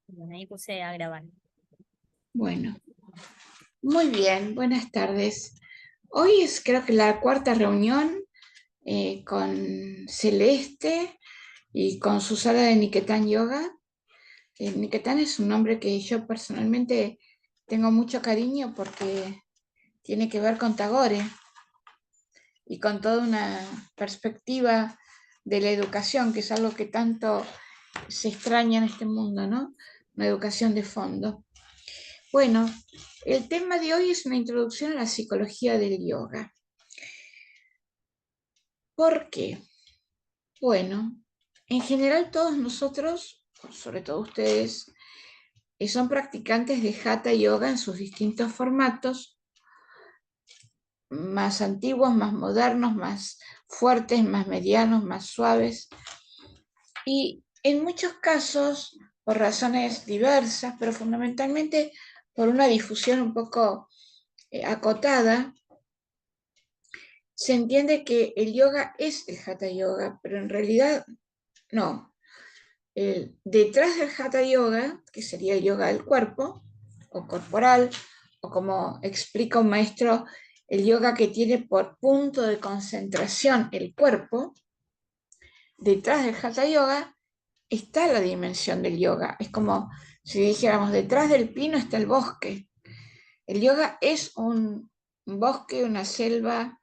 Bueno, ahí puse a grabar. Bueno, muy bien, buenas tardes. Hoy es creo que la cuarta reunión con Celeste y con su sala de Niketán Yoga. Niketán es un nombre que yo personalmente tengo mucho cariño porque tiene que ver con Tagore y con toda una perspectiva de la educación, que es algo que tanto se extraña en este mundo, ¿no? Una educación de fondo. Bueno, el tema de hoy es una introducción a la psicología del yoga. ¿Por qué? Bueno, en general todos nosotros, sobre todo ustedes, son practicantes de Hatha Yoga en sus distintos formatos, más antiguos, más modernos, más fuertes, más medianos, más suaves. Y en muchos casos, por razones diversas, pero fundamentalmente por una difusión un poco acotada, se entiende que el yoga es el Hatha Yoga, pero en realidad no. Detrás del Hatha Yoga, que sería el yoga del cuerpo, o corporal, o como explica un maestro, el yoga que tiene por punto de concentración el cuerpo, detrás del Hatha Yoga está la dimensión del yoga. Es como si dijéramos, detrás del pino está el bosque. El yoga es un bosque, una selva.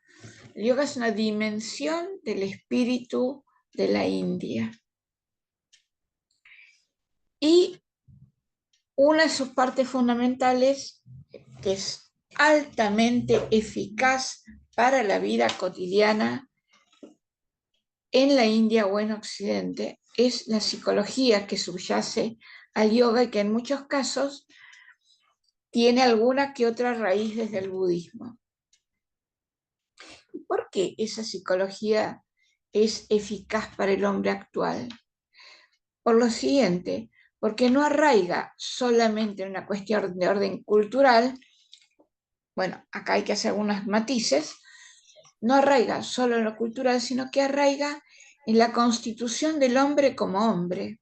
El yoga es una dimensión del espíritu de la India. Y una de sus partes fundamentales, que es altamente eficaz para la vida cotidiana en la India o en Occidente, es la psicología que subyace al yoga y que en muchos casos tiene alguna que otra raíz desde el budismo. ¿Por qué esa psicología es eficaz para el hombre actual? Por lo siguiente, porque no arraiga solamente en una cuestión de orden cultural. Bueno, acá hay que hacer algunos matices. No arraiga solo en lo cultural, sino que arraiga en la constitución del hombre como hombre.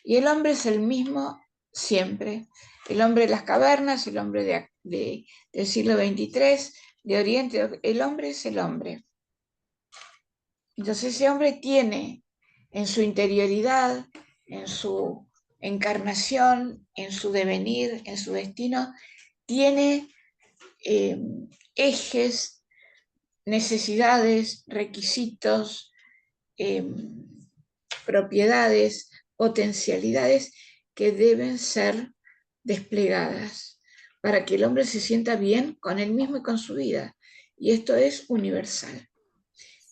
Y el hombre es el mismo siempre. El hombre de las cavernas, el hombre del siglo XXIII, de Oriente, el hombre es el hombre. Entonces ese hombre tiene en su interioridad, en su encarnación, en su devenir, en su destino, tiene ejes, necesidades, requisitos, propiedades, potencialidades que deben ser desplegadas para que el hombre se sienta bien con él mismo y con su vida. Y esto es universal.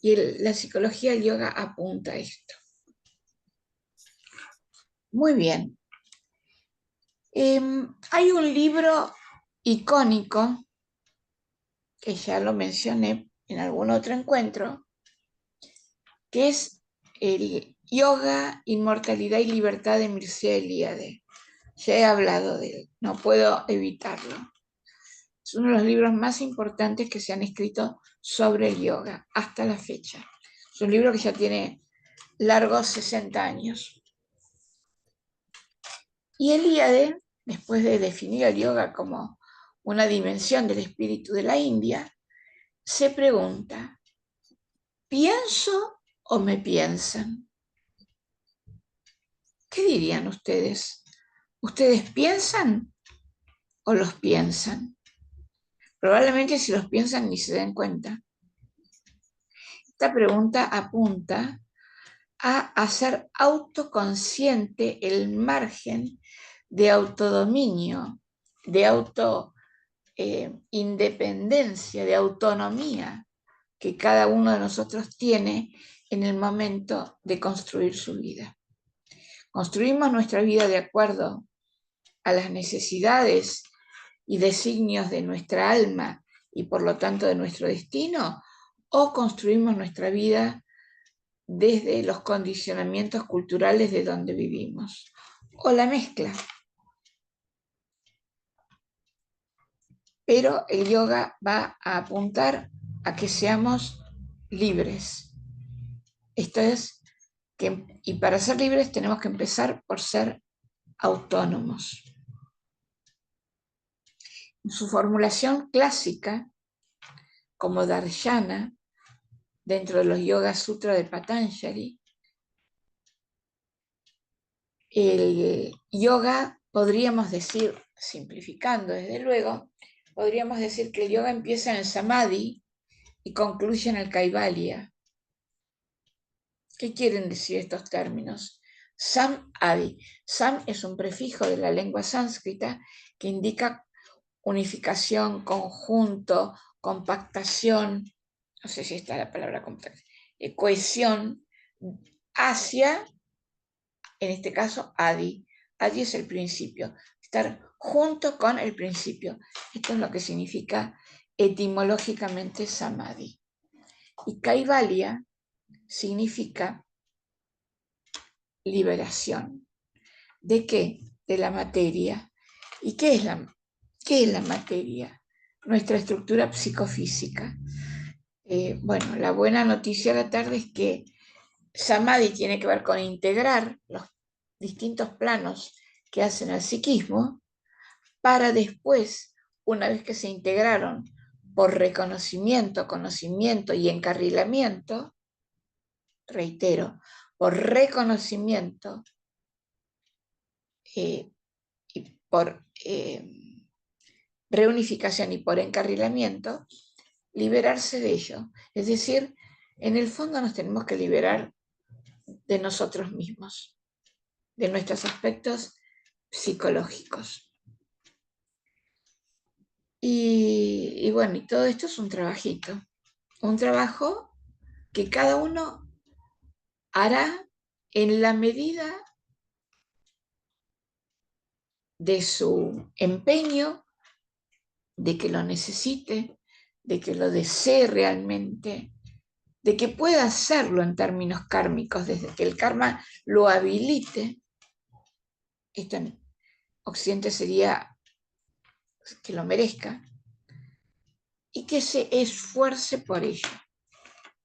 Y la psicología del yoga apunta a esto. Muy bien. Hay un libro icónico, que ya lo mencioné en algún otro encuentro, que es el Yoga, Inmortalidad y Libertad de Mircea Eliade. Ya he hablado de él, no puedo evitarlo. Es uno de los libros más importantes que se han escrito sobre el yoga hasta la fecha. Es un libro que ya tiene largos 60 años. Y Eliade, después de definir el yoga como una dimensión del espíritu de la India, se pregunta, ¿pienso o me piensan? ¿Qué dirían ustedes? ¿Ustedes piensan o los piensan? Probablemente si los piensan ni se den cuenta. Esta pregunta apunta a hacer autoconsciente el margen de autodominio, de independencia, de autonomía que cada uno de nosotros tiene en el momento de construir su vida. Construimos nuestra vida de acuerdo a las necesidades y designios de nuestra alma y por lo tanto de nuestro destino, o construimos nuestra vida desde los condicionamientos culturales de donde vivimos, o la mezcla. Pero el yoga va a apuntar a que seamos libres. Esto es, y para ser libres tenemos que empezar por ser autónomos. En su formulación clásica, como Darshana, dentro de los Yoga Sutra de Patanjali, el yoga, podríamos decir, simplificando desde luego, podríamos decir que el yoga empieza en el samadhi y concluye en el kaivalya. ¿Qué quieren decir estos términos? Sam-adi. Sam es un prefijo de la lengua sánscrita que indica unificación, conjunto, compactación, no sé si está la palabra compactación, cohesión, hacia, en este caso, adi. Adi es el principio, estar junto con el principio. Esto es lo que significa etimológicamente samadhi. Y kaivalya significa liberación. ¿De qué? De la materia. ¿Y qué es la materia? Nuestra estructura psicofísica. Bueno, la buena noticia de la tarde es que Samadhi tiene que ver con integrar los distintos planos que hacen al psiquismo para después, una vez que se integraron por reconocimiento, conocimiento y encarrilamiento, reitero, por reconocimiento y por reunificación y por encarrilamiento, liberarse de ello. Es decir, en el fondo nos tenemos que liberar de nosotros mismos, de nuestros aspectos psicológicos. Y bueno, y todo esto es un trabajito, un trabajo que cada uno hará en la medida de su empeño, de que lo necesite, de que lo desee realmente, de que pueda hacerlo en términos kármicos, desde que el karma lo habilite. Esto en Occidente sería que lo merezca, y que se esfuerce por ello.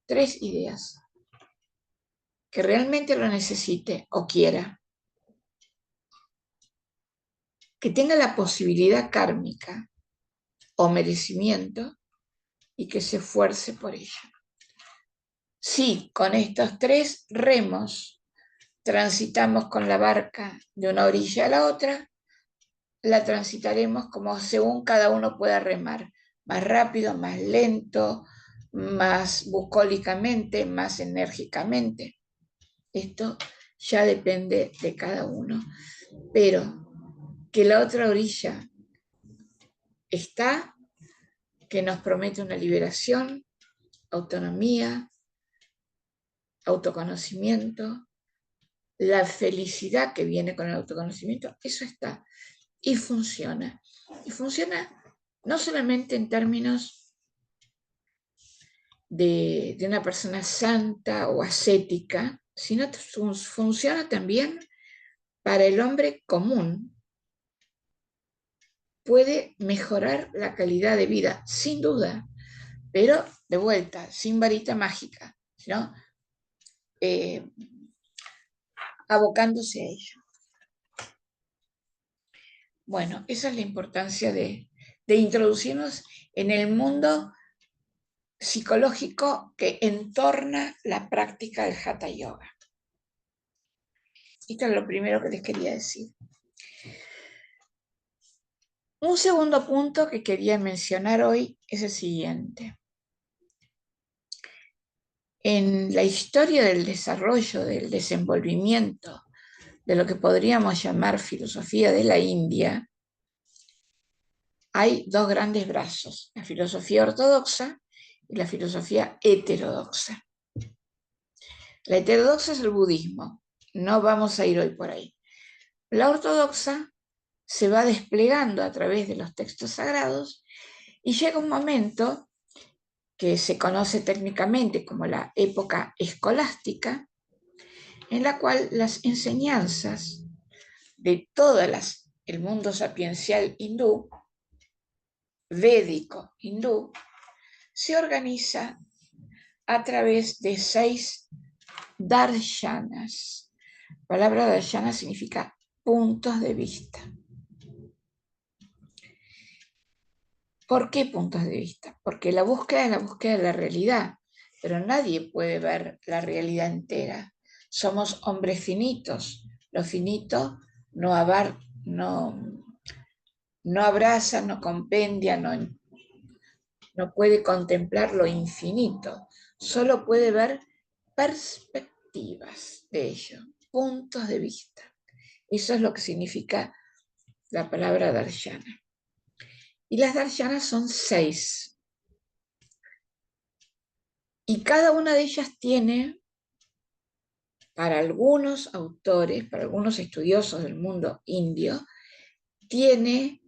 3 ideas. Que realmente lo necesite o quiera. Que tenga la posibilidad kármica o merecimiento y que se esfuerce por ello. Si con estos 3 remos transitamos con la barca de una orilla a la otra, la transitaremos como según cada uno pueda remar, más rápido, más lento, más bucólicamente, más enérgicamente. Esto ya depende de cada uno, pero que la otra orilla está, que nos promete una liberación, autonomía, autoconocimiento, la felicidad que viene con el autoconocimiento, eso está. Y funciona. Y funciona no solamente en términos de una persona santa o ascética, sino funciona también para el hombre común. Puede mejorar la calidad de vida, sin duda, pero de vuelta, sin varita mágica, sino abocándose a ello. Bueno, esa es la importancia de introducirnos en el mundo psicológico que entorna la práctica del Hatha Yoga. Esto es lo primero que les quería decir. Un segundo punto que quería mencionar hoy es el siguiente. En la historia del desarrollo, del desenvolvimiento de lo que podríamos llamar filosofía de la India, hay 2 grandes brazos, la filosofía ortodoxa y la filosofía heterodoxa. La heterodoxa es el budismo, no vamos a ir hoy por ahí. La ortodoxa se va desplegando a través de los textos sagrados y llega un momento que se conoce técnicamente como la época escolástica, en la cual las enseñanzas de el mundo sapiencial hindú, védico hindú, se organiza a través de 6 darshanas. La palabra darshana significa puntos de vista. ¿Por qué puntos de vista? Porque la búsqueda es la búsqueda de la realidad, pero nadie puede ver la realidad entera. Somos hombres finitos. Lo finito no abarca, no abraza, no compendia, no puede contemplar lo infinito, solo puede ver perspectivas de ello, puntos de vista. Eso es lo que significa la palabra darshana. Y las darshanas son 6. Y cada una de ellas tiene, para algunos autores, para algunos estudiosos del mundo indio, tiene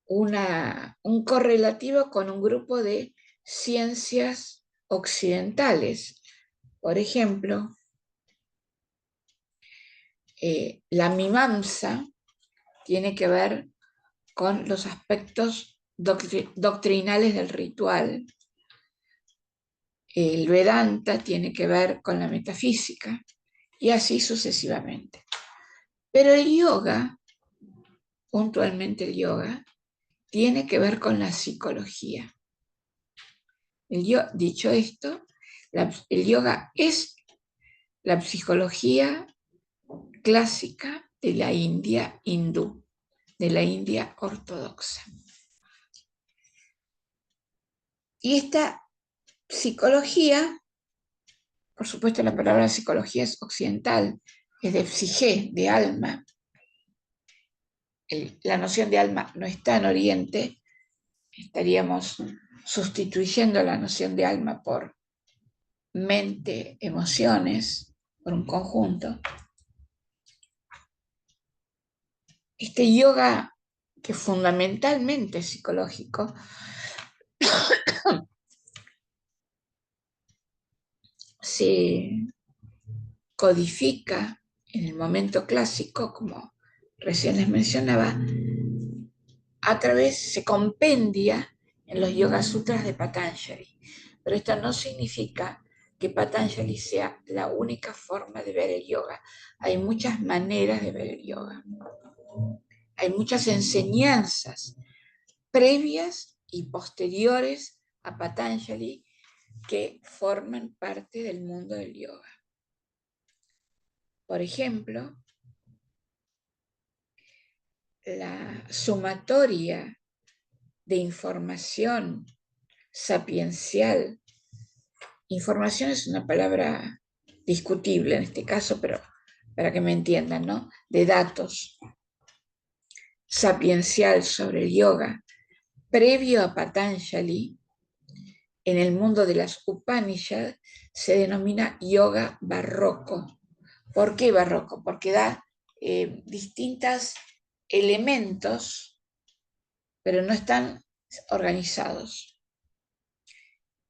un correlativo con un grupo de ciencias occidentales. Por ejemplo, la mimamsa tiene que ver con los aspectos doctrinales del ritual. El Vedanta tiene que ver con la metafísica y así sucesivamente. Pero el yoga, puntualmente el yoga, tiene que ver con la psicología. Dicho esto, el yoga es la psicología clásica de la India hindú, de la India ortodoxa. Y esta psicología, por supuesto la palabra psicología es occidental, es de psique, de alma. La noción de alma no está en Oriente, estaríamos sustituyendo la noción de alma por mente, emociones, por un conjunto. Este yoga, que fundamentalmente es psicológico, se codifica en el momento clásico, como recién les mencionaba, se compendia en los Yoga Sutras de Patanjali. Pero esto no significa que Patanjali sea la única forma de ver el yoga. Hay muchas maneras de ver el yoga. Hay muchas enseñanzas previas y posteriores a Patanjali que forman parte del mundo del yoga. Por ejemplo, la sumatoria de información sapiencial. Información es una palabra discutible en este caso, pero para que me entiendan, ¿no? De datos sapiencial sobre el yoga, previo a Patanjali, en el mundo de las Upanishads, se denomina yoga barroco. ¿Por qué barroco? Porque da distintos elementos, pero no están organizados.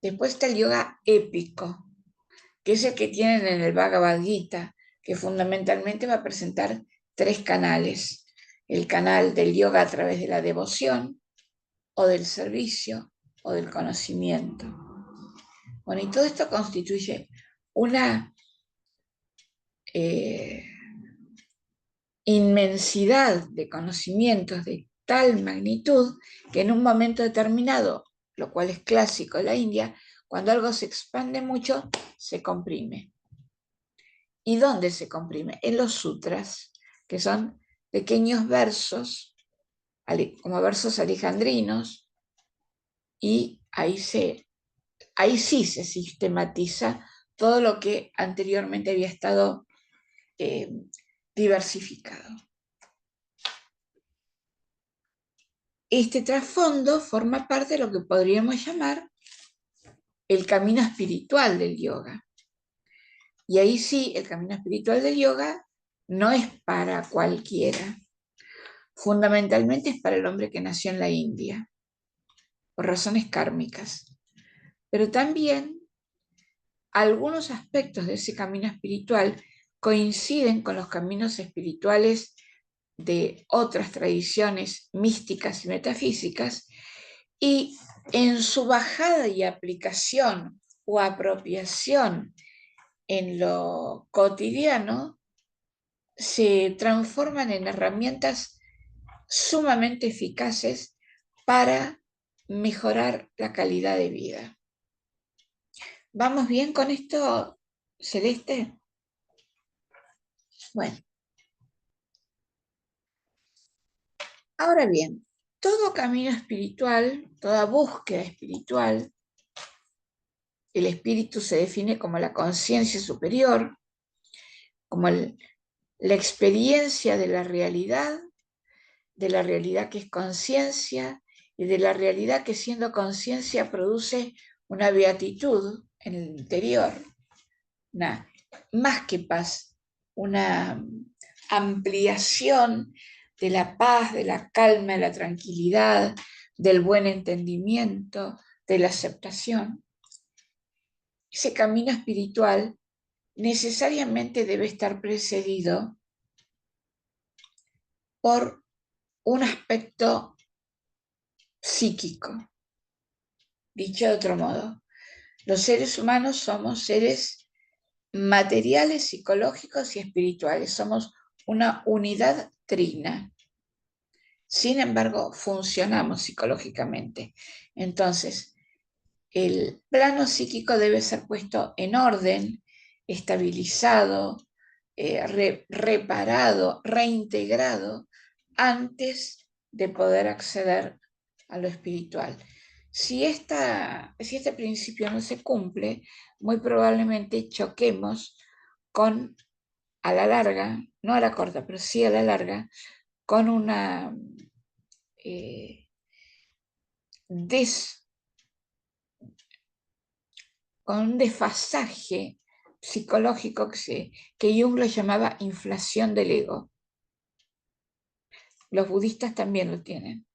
Después está el yoga épico, que es el que tienen en el Bhagavad Gita, que fundamentalmente va a presentar 3 canales. El canal del yoga a través de la devoción, o del servicio, o del conocimiento. Bueno, y todo esto constituye una inmensidad de conocimientos de tal magnitud que en un momento determinado, lo cual es clásico de la India, cuando algo se expande mucho, se comprime. ¿Y dónde se comprime? En los sutras, que son pequeños versos, como versos alejandrinos, y ahí sí se sistematiza todo lo que anteriormente había estado diversificado. Este trasfondo forma parte de lo que podríamos llamar el camino espiritual del yoga. Y ahí sí, el camino espiritual del yoga no es para cualquiera. Fundamentalmente es para el hombre que nació en la India, por razones kármicas. Pero también algunos aspectos de ese camino espiritual coinciden con los caminos espirituales de otras tradiciones místicas y metafísicas, y en su bajada y aplicación o apropiación en lo cotidiano se transforman en herramientas sumamente eficaces para mejorar la calidad de vida. ¿Vamos bien con esto, Celeste? Bueno, ahora bien, todo camino espiritual, toda búsqueda espiritual, el espíritu se define como la conciencia superior, como la experiencia de la realidad que es conciencia y de la realidad que siendo conciencia produce una beatitud en el interior, una, más que paz, una ampliación de la paz, de la calma, de la tranquilidad, del buen entendimiento, de la aceptación. Ese camino espiritual necesariamente debe estar precedido por un aspecto psíquico. Dicho de otro modo, los seres humanos somos seres materiales, psicológicos y espirituales. Somos una unidad trina. Sin embargo, funcionamos psicológicamente. Entonces, el plano psíquico debe ser puesto en orden, estabilizado, reparado, reintegrado, antes de poder acceder a lo espiritual. Si este principio no se cumple, muy probablemente choquemos con, a la larga, no a la corta, pero sí a la larga, con una con un desfasaje psicológico que Jung lo llamaba inflación del ego. Los budistas también lo tienen,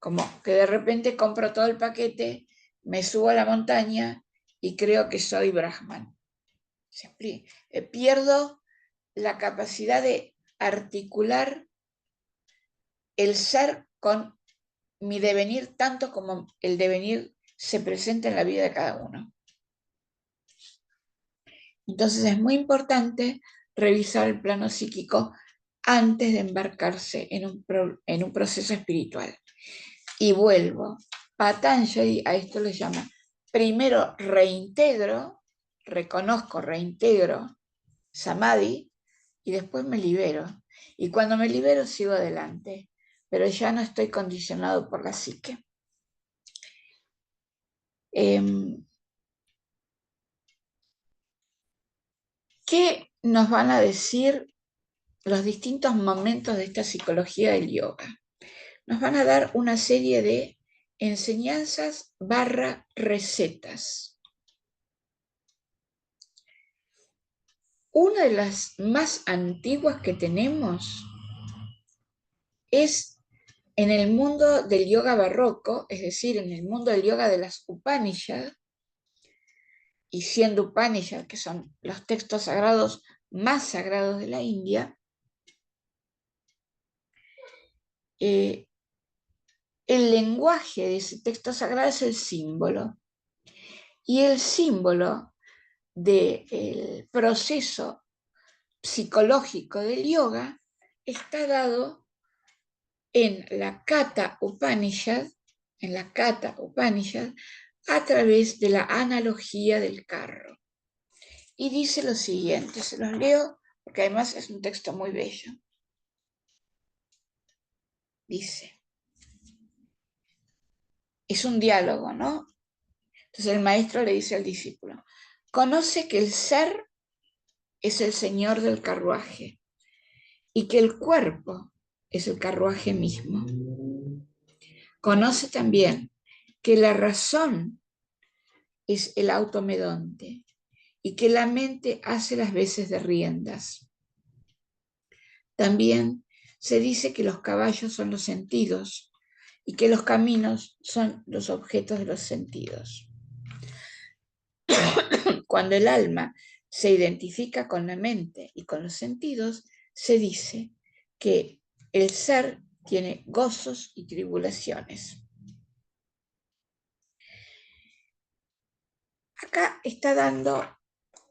como que de repente compro todo el paquete, me subo a la montaña y creo que soy Brahman. Pierdo la capacidad de articular el ser con mi devenir tanto como el devenir se presenta en la vida de cada uno. Entonces es muy importante revisar el plano psíquico antes de embarcarse en un proceso espiritual. Y vuelvo, Patanjali a esto le llama, primero reintegro, reconozco, reintegro Samadhi y después me libero. Y cuando me libero sigo adelante, pero ya no estoy condicionado por la psique. ¿Qué nos van a decir los distintos momentos de esta psicología del yoga? Nos van a dar una serie de enseñanzas / recetas. Una de las más antiguas que tenemos es en el mundo del yoga barroco, es decir, en el mundo del yoga de las Upanishads, y siendo Upanishads, que son los textos sagrados más sagrados de la India, el lenguaje de ese texto sagrado es el símbolo. Y el símbolo del proceso psicológico del yoga está dado en la Katha Upanishad, a través de la analogía del carro. Y dice lo siguiente, se los leo porque además es un texto muy bello. Dice, es un diálogo, ¿no? Entonces el maestro le dice al discípulo, conoce que el ser es el señor del carruaje y que el cuerpo es el carruaje mismo. Conoce también que la razón es el automedonte y que la mente hace las veces de riendas. También se dice que los caballos son los sentidos y que los caminos son los objetos de los sentidos. Cuando el alma se identifica con la mente y con los sentidos, se dice que el ser tiene gozos y tribulaciones. Acá está dando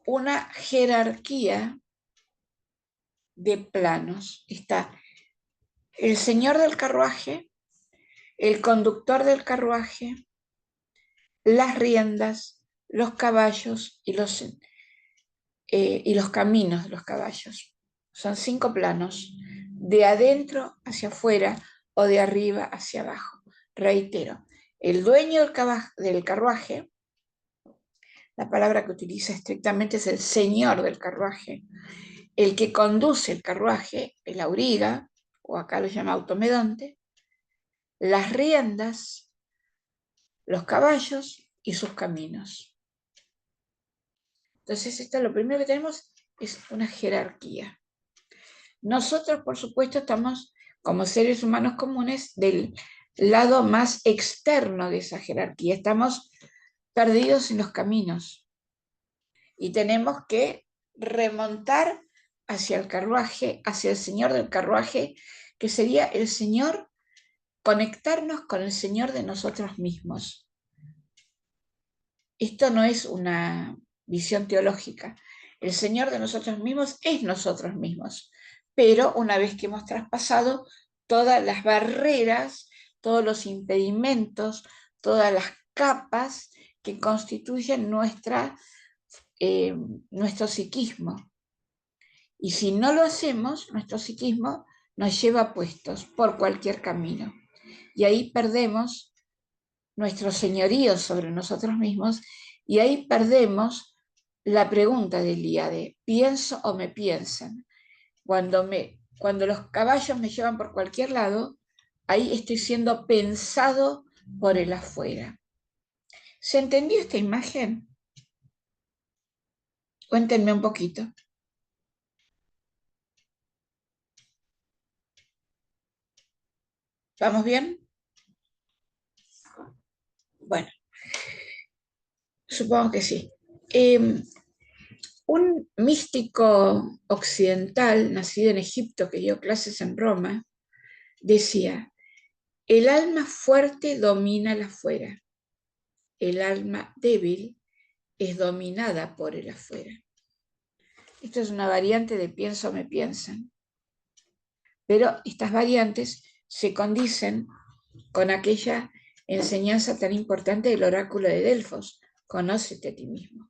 una jerarquía de planos. Está el señor del carruaje, el conductor del carruaje, las riendas, los caballos y los caminos de los caballos. Son 5 planos, de adentro hacia afuera o de arriba hacia abajo. Reitero, el dueño del carruaje, la palabra que utiliza estrictamente es el señor del carruaje, el que conduce el carruaje, el auriga, o acá lo llama automedonte, las riendas, los caballos y sus caminos. Entonces, esto lo primero que tenemos es una jerarquía. Nosotros, por supuesto, estamos como seres humanos comunes del lado más externo de esa jerarquía. Estamos perdidos en los caminos y tenemos que remontar hacia el carruaje, hacia el señor del carruaje, que sería el señor, conectarnos con el señor de nosotros mismos. Esto no es una visión teológica. El señor de nosotros mismos es nosotros mismos, pero una vez que hemos traspasado todas las barreras, todos los impedimentos, todas las capas que constituyen nuestro psiquismo. Y si no lo hacemos, nuestro psiquismo nos lleva puestos por cualquier camino. Y ahí perdemos nuestro señorío sobre nosotros mismos y ahí perdemos la pregunta del día de ¿pienso o me piensan? Cuando los caballos me llevan por cualquier lado, ahí estoy siendo pensado por el afuera. ¿Se entendió esta imagen? Cuéntenme un poquito. ¿Vamos bien? Bueno, supongo que sí. Un místico occidental, nacido en Egipto, que dio clases en Roma, decía, el alma fuerte domina el afuera, el alma débil es dominada por el afuera. Esto es una variante de pienso me piensan, pero estas variantes se condicen con aquella enseñanza tan importante del oráculo de Delfos, conócete a ti mismo.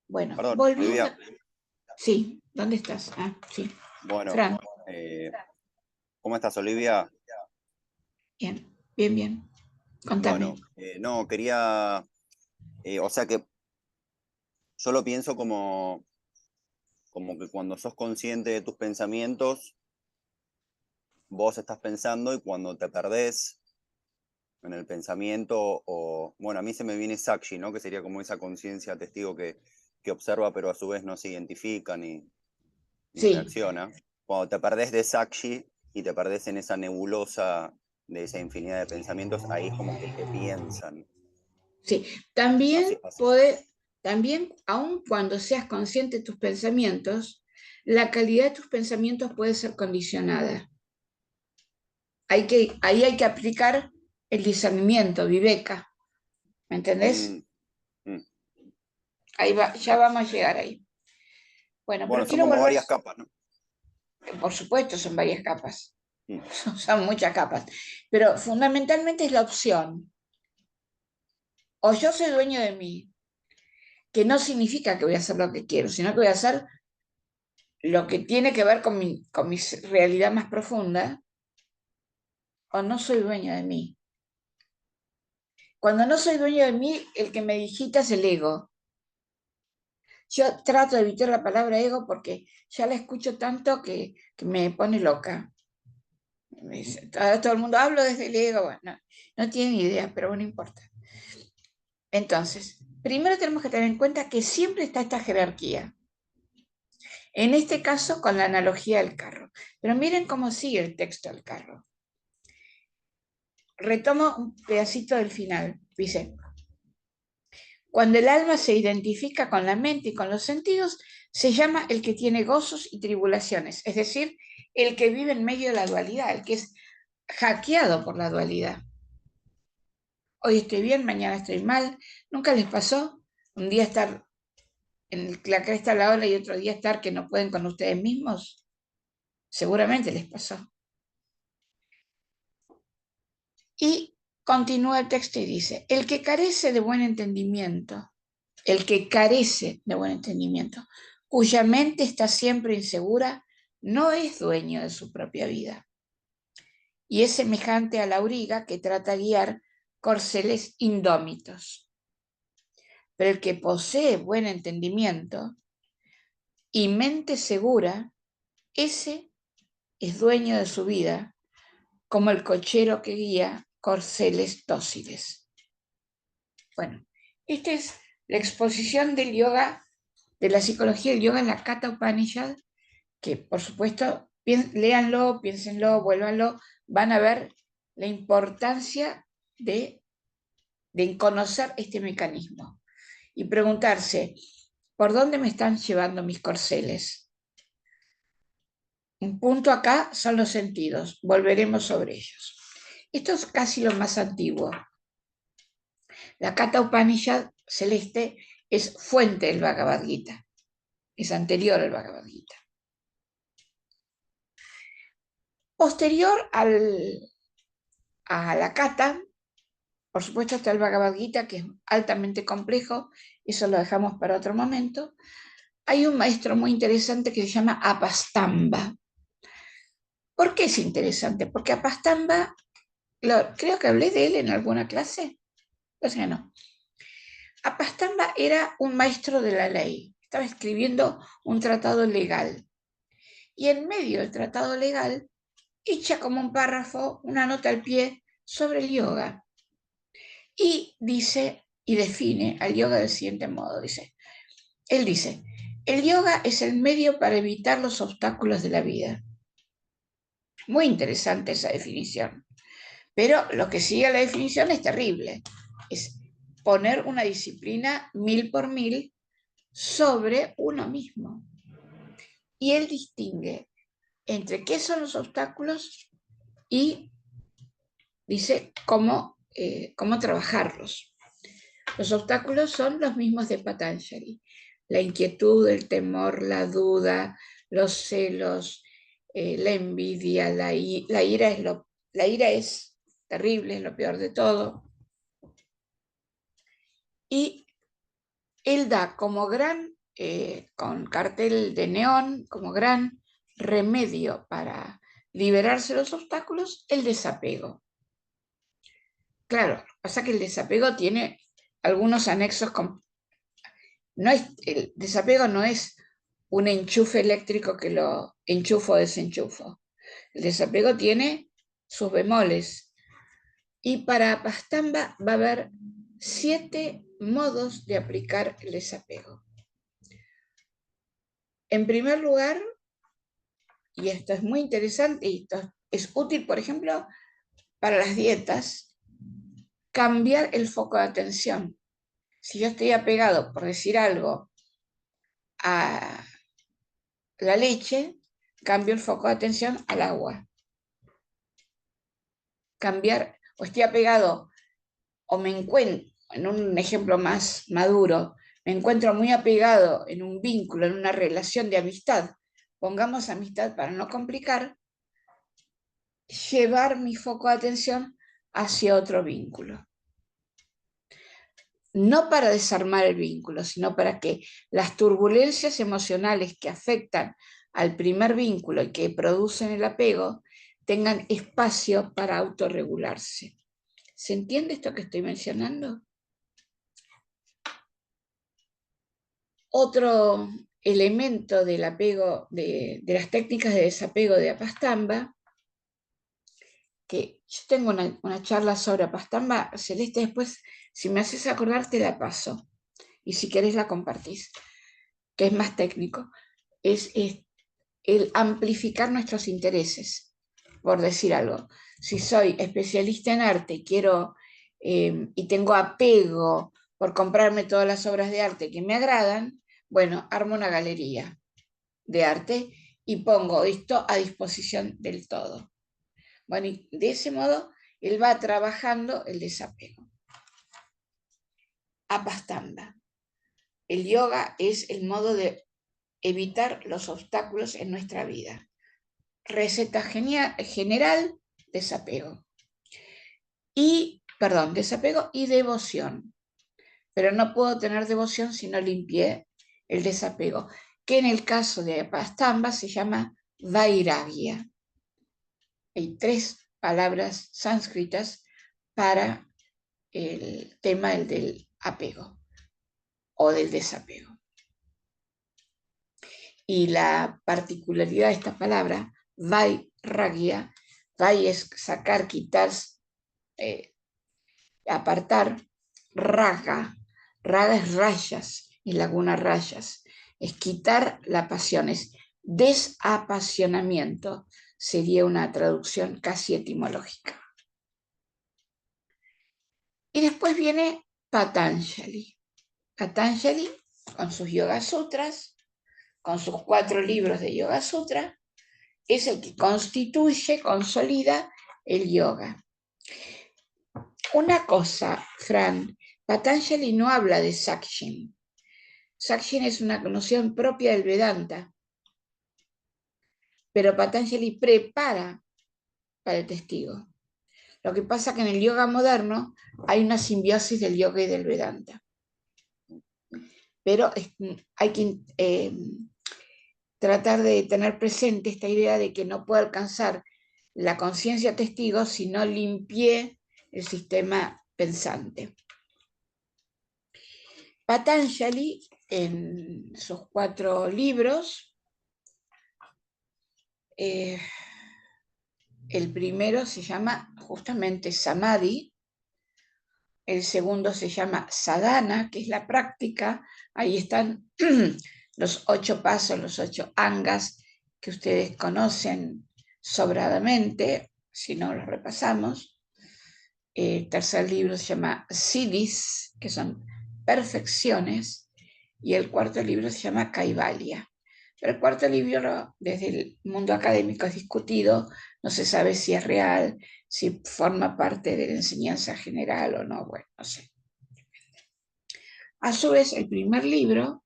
Bueno, Perdón, volviendo. Olivia. Sí, ¿dónde estás? Ah, sí. Bueno, Fran. ¿Cómo estás, Olivia? Bien, bien, bien. Contame. Bueno, no, quería, o sea que yo lo pienso como que cuando sos consciente de tus pensamientos, vos estás pensando y cuando te perdés en el pensamiento, o bueno, a mí se me viene Sakshi, ¿no? Que sería como esa conciencia testigo que observa, pero a su vez no se identifica ni Sí, reacciona. Cuando te perdés de Sakshi y te perdés en esa nebulosa de esa infinidad de pensamientos, ahí es como que te piensan. sí. Así, También así. también, aun cuando seas consciente de tus pensamientos, la calidad de tus pensamientos puede ser condicionada. Ahí hay que aplicar el discernimiento, viveka. ¿Me entendés? Mm, mm. Ahí va, ya vamos a llegar ahí. Bueno, Bueno, pero son quiero como volver. varias capas, ¿no? Por supuesto, son varias capas. Mm, Son muchas capas. Pero fundamentalmente es la opción. O yo soy dueño de mí, que no significa que voy a hacer lo que quiero, sino que voy a hacer lo que tiene que ver con mi realidad más profunda, o no soy dueño de mí. Cuando no soy dueño de mí, el que me digita es el ego. Yo trato de evitar la palabra ego porque ya la escucho tanto que me pone loca. Me dice, todo el mundo habla desde el ego, bueno, no tienen idea, pero bueno, no importa. Entonces, primero tenemos que tener en cuenta que siempre está esta jerarquía. En este caso, con la analogía del carro. Pero miren cómo sigue el texto del carro. Retomo un pedacito del final. Dice, cuando el alma se identifica con la mente y con los sentidos, se llama el que tiene gozos y tribulaciones, es decir, el que vive en medio de la dualidad, el que es hackeado por la dualidad. Hoy estoy bien, mañana estoy mal. ¿Nunca les pasó un día estar en la cresta de la ola y otro día estar que no pueden con ustedes mismos? Seguramente les pasó. Y continúa el texto y dice, el que carece de buen entendimiento, cuya mente está siempre insegura, no es dueño de su propia vida. Y es semejante a la auriga que trata de guiar corceles indómitos. Pero el que posee buen entendimiento y mente segura, ese es dueño de su vida, como el cochero que guía corceles dóciles. Bueno, esta es la exposición del yoga, de la psicología del yoga en la Katha Upanishad, que por supuesto, léanlo, piénsenlo, vuélvanlo, van a ver la importancia de conocer este mecanismo y preguntarse, ¿por dónde me están llevando mis corceles? Un punto acá son los sentidos, volveremos sobre ellos. Esto es casi lo más antiguo. La Katha Upanishad celeste es fuente del Bhagavad Gita, es anterior al Bhagavad Gita. Posterior a la Katha, por supuesto está el Bhagavad Gita, que es altamente complejo, eso lo dejamos para otro momento. Hay un maestro muy interesante que se llama Apastamba. ¿Por qué es interesante? Porque Apastamba, creo que hablé de él en alguna clase, o sea, no. Apastamba era un maestro de la ley, estaba escribiendo un tratado legal. Y en medio del tratado legal, echa como un párrafo, una nota al pie sobre el yoga. Y dice, y define al yoga del siguiente modo, él dice, el yoga es el medio para evitar los obstáculos de la vida. Muy interesante esa definición. Pero lo que sigue a la definición es terrible. Es poner una disciplina 1000 por 1000 sobre uno mismo. Y él distingue entre qué son los obstáculos y dice cómo trabajarlos. Los obstáculos son los mismos de Patanjali. La inquietud, el temor, la duda, los celos, la envidia, la ira es terrible, es lo peor de todo. Y él da como gran, con cartel de neón, como gran remedio para liberarse de los obstáculos, el desapego. Claro, pasa que el desapego tiene algunos anexos. El desapego no es un enchufe eléctrico que lo enchufo o desenchufo. El desapego tiene sus bemoles. Y para Apastamba va a haber 7 modos de aplicar el desapego. En primer lugar, y esto es muy interesante y esto es útil, por ejemplo, para las dietas, cambiar el foco de atención. Si yo estoy apegado, por decir algo, a la leche, cambio el foco de atención al agua. Cambiar, o estoy apegado, o me encuentro, en un ejemplo más maduro, me encuentro muy apegado en un vínculo, en una relación de amistad, pongamos amistad para no complicar, llevar mi foco de atención hacia otro vínculo. No para desarmar el vínculo, sino para que las turbulencias emocionales que afectan al primer vínculo y que producen el apego tengan espacio para autorregularse. ¿Se entiende esto que estoy mencionando? Otro elemento del apego, de las técnicas de desapego de Apastamba, que yo tengo una charla sobre Apastamba, Celeste, después, si me haces acordar, te la paso. Y si querés la compartís, que es más técnico, es el amplificar nuestros intereses, por decir algo. Si soy especialista en arte y tengo apego por comprarme todas las obras de arte que me agradan, bueno, armo una galería de arte y pongo esto a disposición del todo. Bueno, y de ese modo él va trabajando el desapego. Apastamba. el yoga es el modo de evitar los obstáculos en nuestra vida. Receta general, desapego. Desapego y devoción. Pero no puedo tener devoción si no limpié el desapego, que en el caso de Apastamba se llama vairagya. Hay 3 palabras sánscritas para el tema del apego o del desapego. Y la particularidad de esta palabra, vairagya, vai es sacar, quitar, apartar, raga es rayas, y laguna rayas, es quitar la pasión, es desapasionamiento, sería una traducción casi etimológica. Y después viene Patanjali. Patanjali, con sus Yoga Sutras, con sus 4 libros de Yoga Sutra, es el que consolida el yoga. Una cosa, Fran, Patanjali no habla de Sakshin. Sakshin es una noción propia del Vedanta, pero Patanjali prepara para el testigo. Lo que pasa es que en el yoga moderno hay una simbiosis del yoga y del Vedanta. Pero hay que tratar de tener presente esta idea de que no puedo alcanzar la conciencia testigo si no limpié el sistema pensante. Patanjali, en sus 4 libros, el primero se llama justamente Samadhi, el segundo se llama Sadhana, que es la práctica. Ahí están los 8 pasos, los 8 angas que ustedes conocen sobradamente, si no los repasamos. El tercer libro se llama Siddhis, que son perfecciones, y el cuarto libro se llama Kaivalya. Pero el cuarto libro, desde el mundo académico, es discutido, no se sabe si es real, si forma parte de la enseñanza general o no, bueno, no sé. A su vez, el primer libro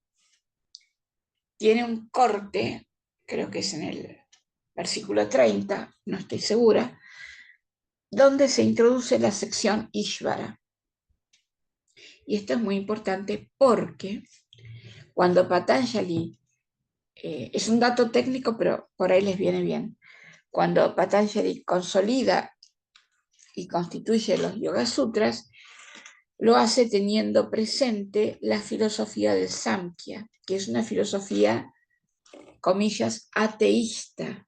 tiene un corte, creo que es en el versículo 30, no estoy segura, donde se introduce la sección Ishvara. Y esto es muy importante porque cuando Patanjali, es un dato técnico, pero por ahí les viene bien, cuando Patanjali consolida y constituye los Yoga Sutras, lo hace teniendo presente la filosofía del Samkhya, que es una filosofía, comillas, ateísta.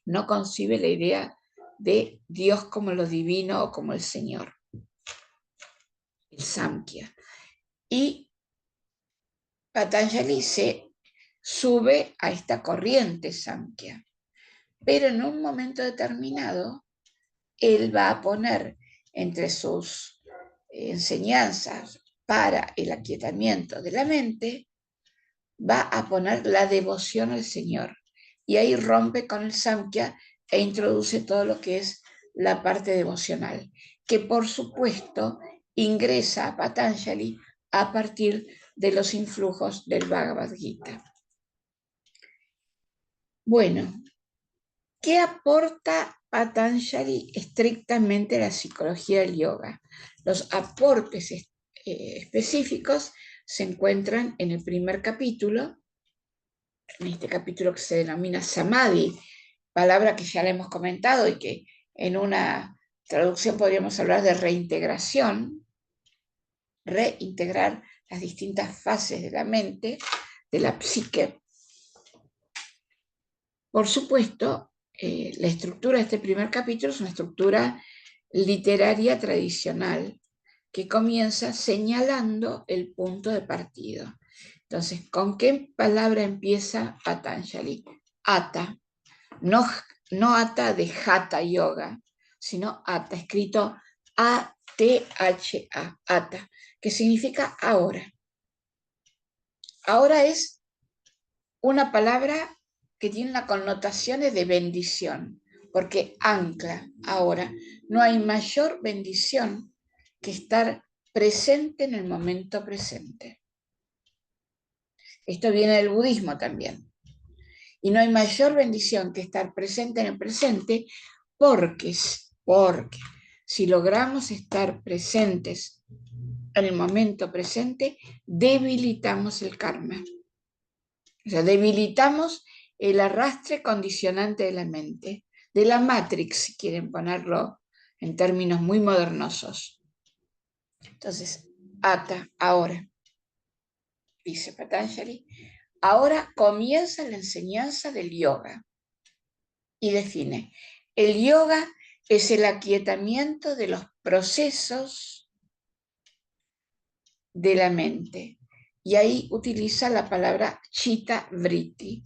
No concibe la idea de Dios como lo divino o como el Señor. El Samkhya. Y Patanjali se sube a esta corriente Samkhya. Pero en un momento determinado, él va a poner entre sus enseñanzas para el aquietamiento de la mente, va a poner la devoción al Señor. Y ahí rompe con el Samkhya e introduce todo lo que es la parte devocional, que por supuesto ingresa a Patanjali a partir de los influjos del Bhagavad Gita. Bueno, ¿qué aporta Patanjali estrictamente a la psicología del yoga? Los aportes específicos se encuentran en el primer capítulo, en este capítulo que se denomina Samadhi, palabra que ya le hemos comentado y que en una traducción podríamos hablar de reintegración, reintegrar las distintas fases de la mente, de la psique. Por supuesto, la estructura de este primer capítulo es una estructura literaria tradicional que comienza señalando el punto de partida. Entonces, ¿con qué palabra empieza Patanjali? Ata. No ata de Hatha Yoga, sino ata, escrito A-T-H-A, ata, que significa ahora. Ahora es una palabra que tiene una connotación de bendición, porque ancla ahora. No hay mayor bendición que estar presente en el momento presente. Esto viene del budismo también. Y no hay mayor bendición que estar presente en el presente porque si logramos estar presentes en el momento presente, debilitamos el karma. O sea, debilitamos el arrastre condicionante de la mente, de la Matrix, si quieren ponerlo en términos muy modernosos. Entonces, Ata, ahora, dice Patanjali, ahora comienza la enseñanza del yoga. Y define, el yoga es el aquietamiento de los procesos de la mente. Y ahí utiliza la palabra chitta vritti,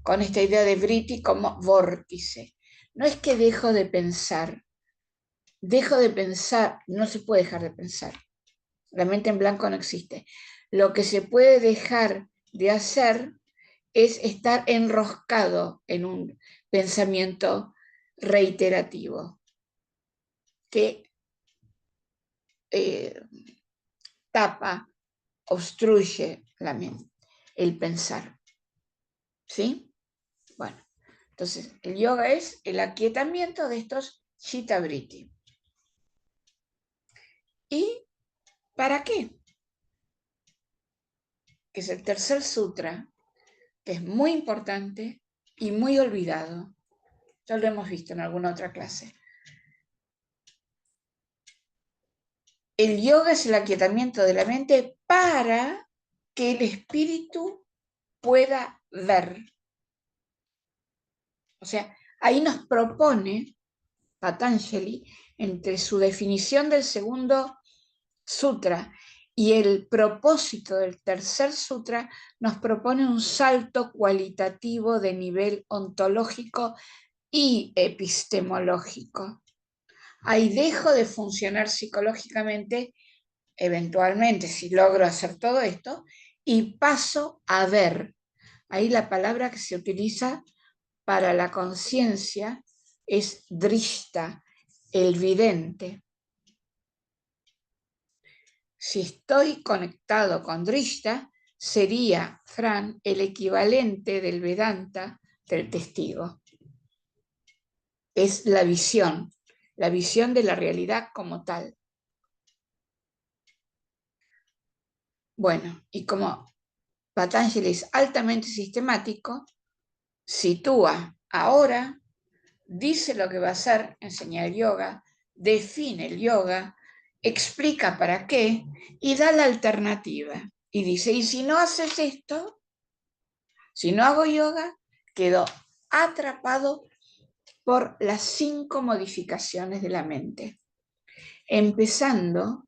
con esta idea de vritti como vórtice. No es que dejo de pensar, no se puede dejar de pensar. La mente en blanco no existe. Lo que se puede dejar de hacer es estar enroscado en un pensamiento reiterativo que tapa, obstruye la mente, el pensar. ¿Sí? Bueno, entonces el yoga es el aquietamiento de estos chitta vritti. ¿Y para qué? Que es el tercer sutra, que es muy importante y muy olvidado. Ya lo hemos visto en alguna otra clase. El yoga es el aquietamiento de la mente para que el espíritu pueda ver. O sea, ahí nos propone Patanjali, entre su definición del segundo sutra y el propósito del tercer sutra, nos propone un salto cualitativo de nivel ontológico y epistemológico. Ahí dejo de funcionar psicológicamente, eventualmente, si logro hacer todo esto, y paso a ver. Ahí la palabra que se utiliza para la conciencia es drishta, el vidente. Si estoy conectado con drishta, sería, Fran, el equivalente del Vedanta del testigo. Es la visión de la realidad como tal. Bueno, y como Patanjali es altamente sistemático, sitúa ahora, dice lo que va a hacer, enseñar yoga, define el yoga, explica para qué y da la alternativa. Y dice, y si no haces esto, si no hago yoga, quedo atrapado por las 5 modificaciones de la mente. Empezando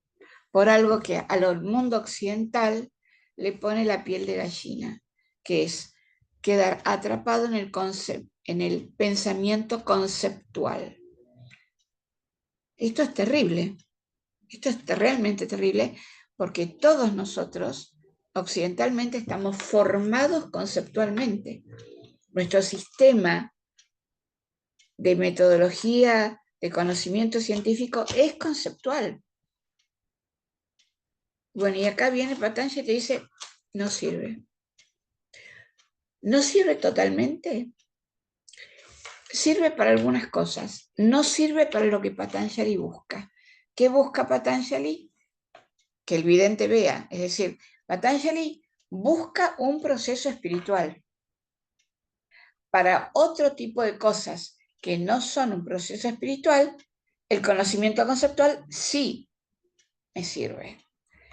por algo que al mundo occidental le pone la piel de gallina, que es quedar atrapado en el pensamiento conceptual. Esto es terrible, esto es realmente terrible, porque todos nosotros occidentalmente estamos formados conceptualmente. Nuestro sistema de metodología, de conocimiento científico es conceptual. Bueno, y acá viene Patanjali y te dice, no sirve. ¿No sirve totalmente? Sirve para algunas cosas, no sirve para lo que Patanjali busca. ¿Qué busca Patanjali? Que el vidente vea. Es decir, Patanjali busca un proceso espiritual. Para otro tipo de cosas que no son un proceso espiritual, el conocimiento conceptual sí me sirve.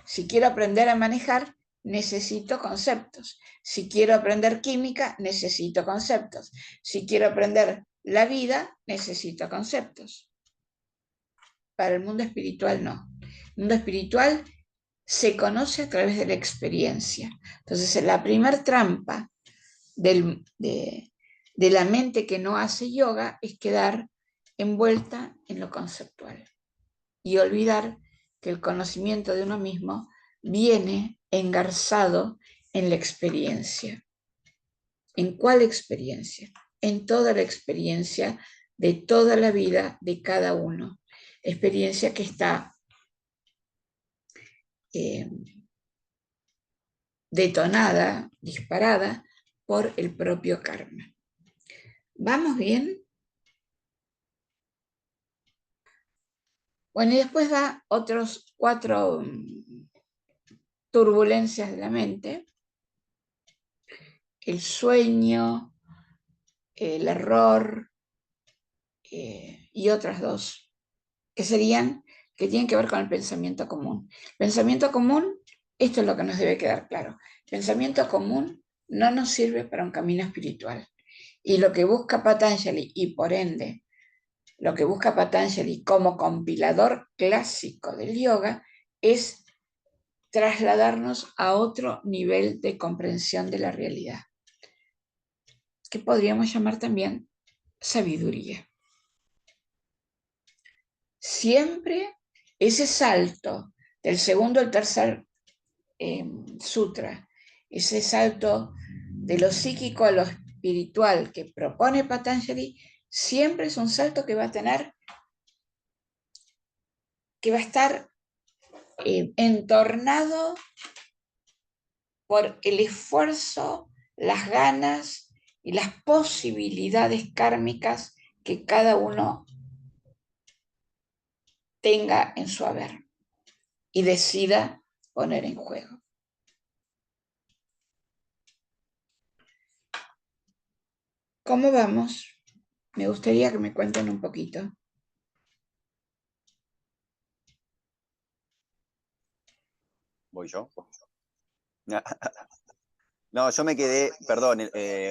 Si quiero aprender a manejar, necesito conceptos. Si quiero aprender química, necesito conceptos. Si quiero aprender la vida, necesito conceptos. Para el mundo espiritual no. El mundo espiritual se conoce a través de la experiencia. Entonces, la primer trampa de la mente que no hace yoga es quedar envuelta en lo conceptual y olvidar que el conocimiento de uno mismo viene engarzado en la experiencia. ¿En cuál experiencia? En toda la experiencia de toda la vida de cada uno. Experiencia que está detonada, disparada por el propio karma. ¿Vamos bien? Bueno, y después da otros 4 turbulencias de la mente: el sueño, el error, y otras 2, que tienen que ver con el pensamiento común. Pensamiento común, esto es lo que nos debe quedar claro. Pensamiento común no nos sirve para un camino espiritual. Y lo que busca Patanjali, y por ende, lo que busca Patanjali como compilador clásico del yoga, es trasladarnos a otro nivel de comprensión de la realidad, que podríamos llamar también sabiduría. Siempre ese salto del segundo al tercer sutra, ese salto de lo psíquico a lo espiritual que propone Patanjali, siempre es un salto que va a estar entornado por el esfuerzo, las ganas y las posibilidades kármicas que cada uno tenga en su haber y decida poner en juego. ¿Cómo vamos? Me gustaría que me cuenten un poquito. ¿Voy yo? No, yo me quedé, perdón,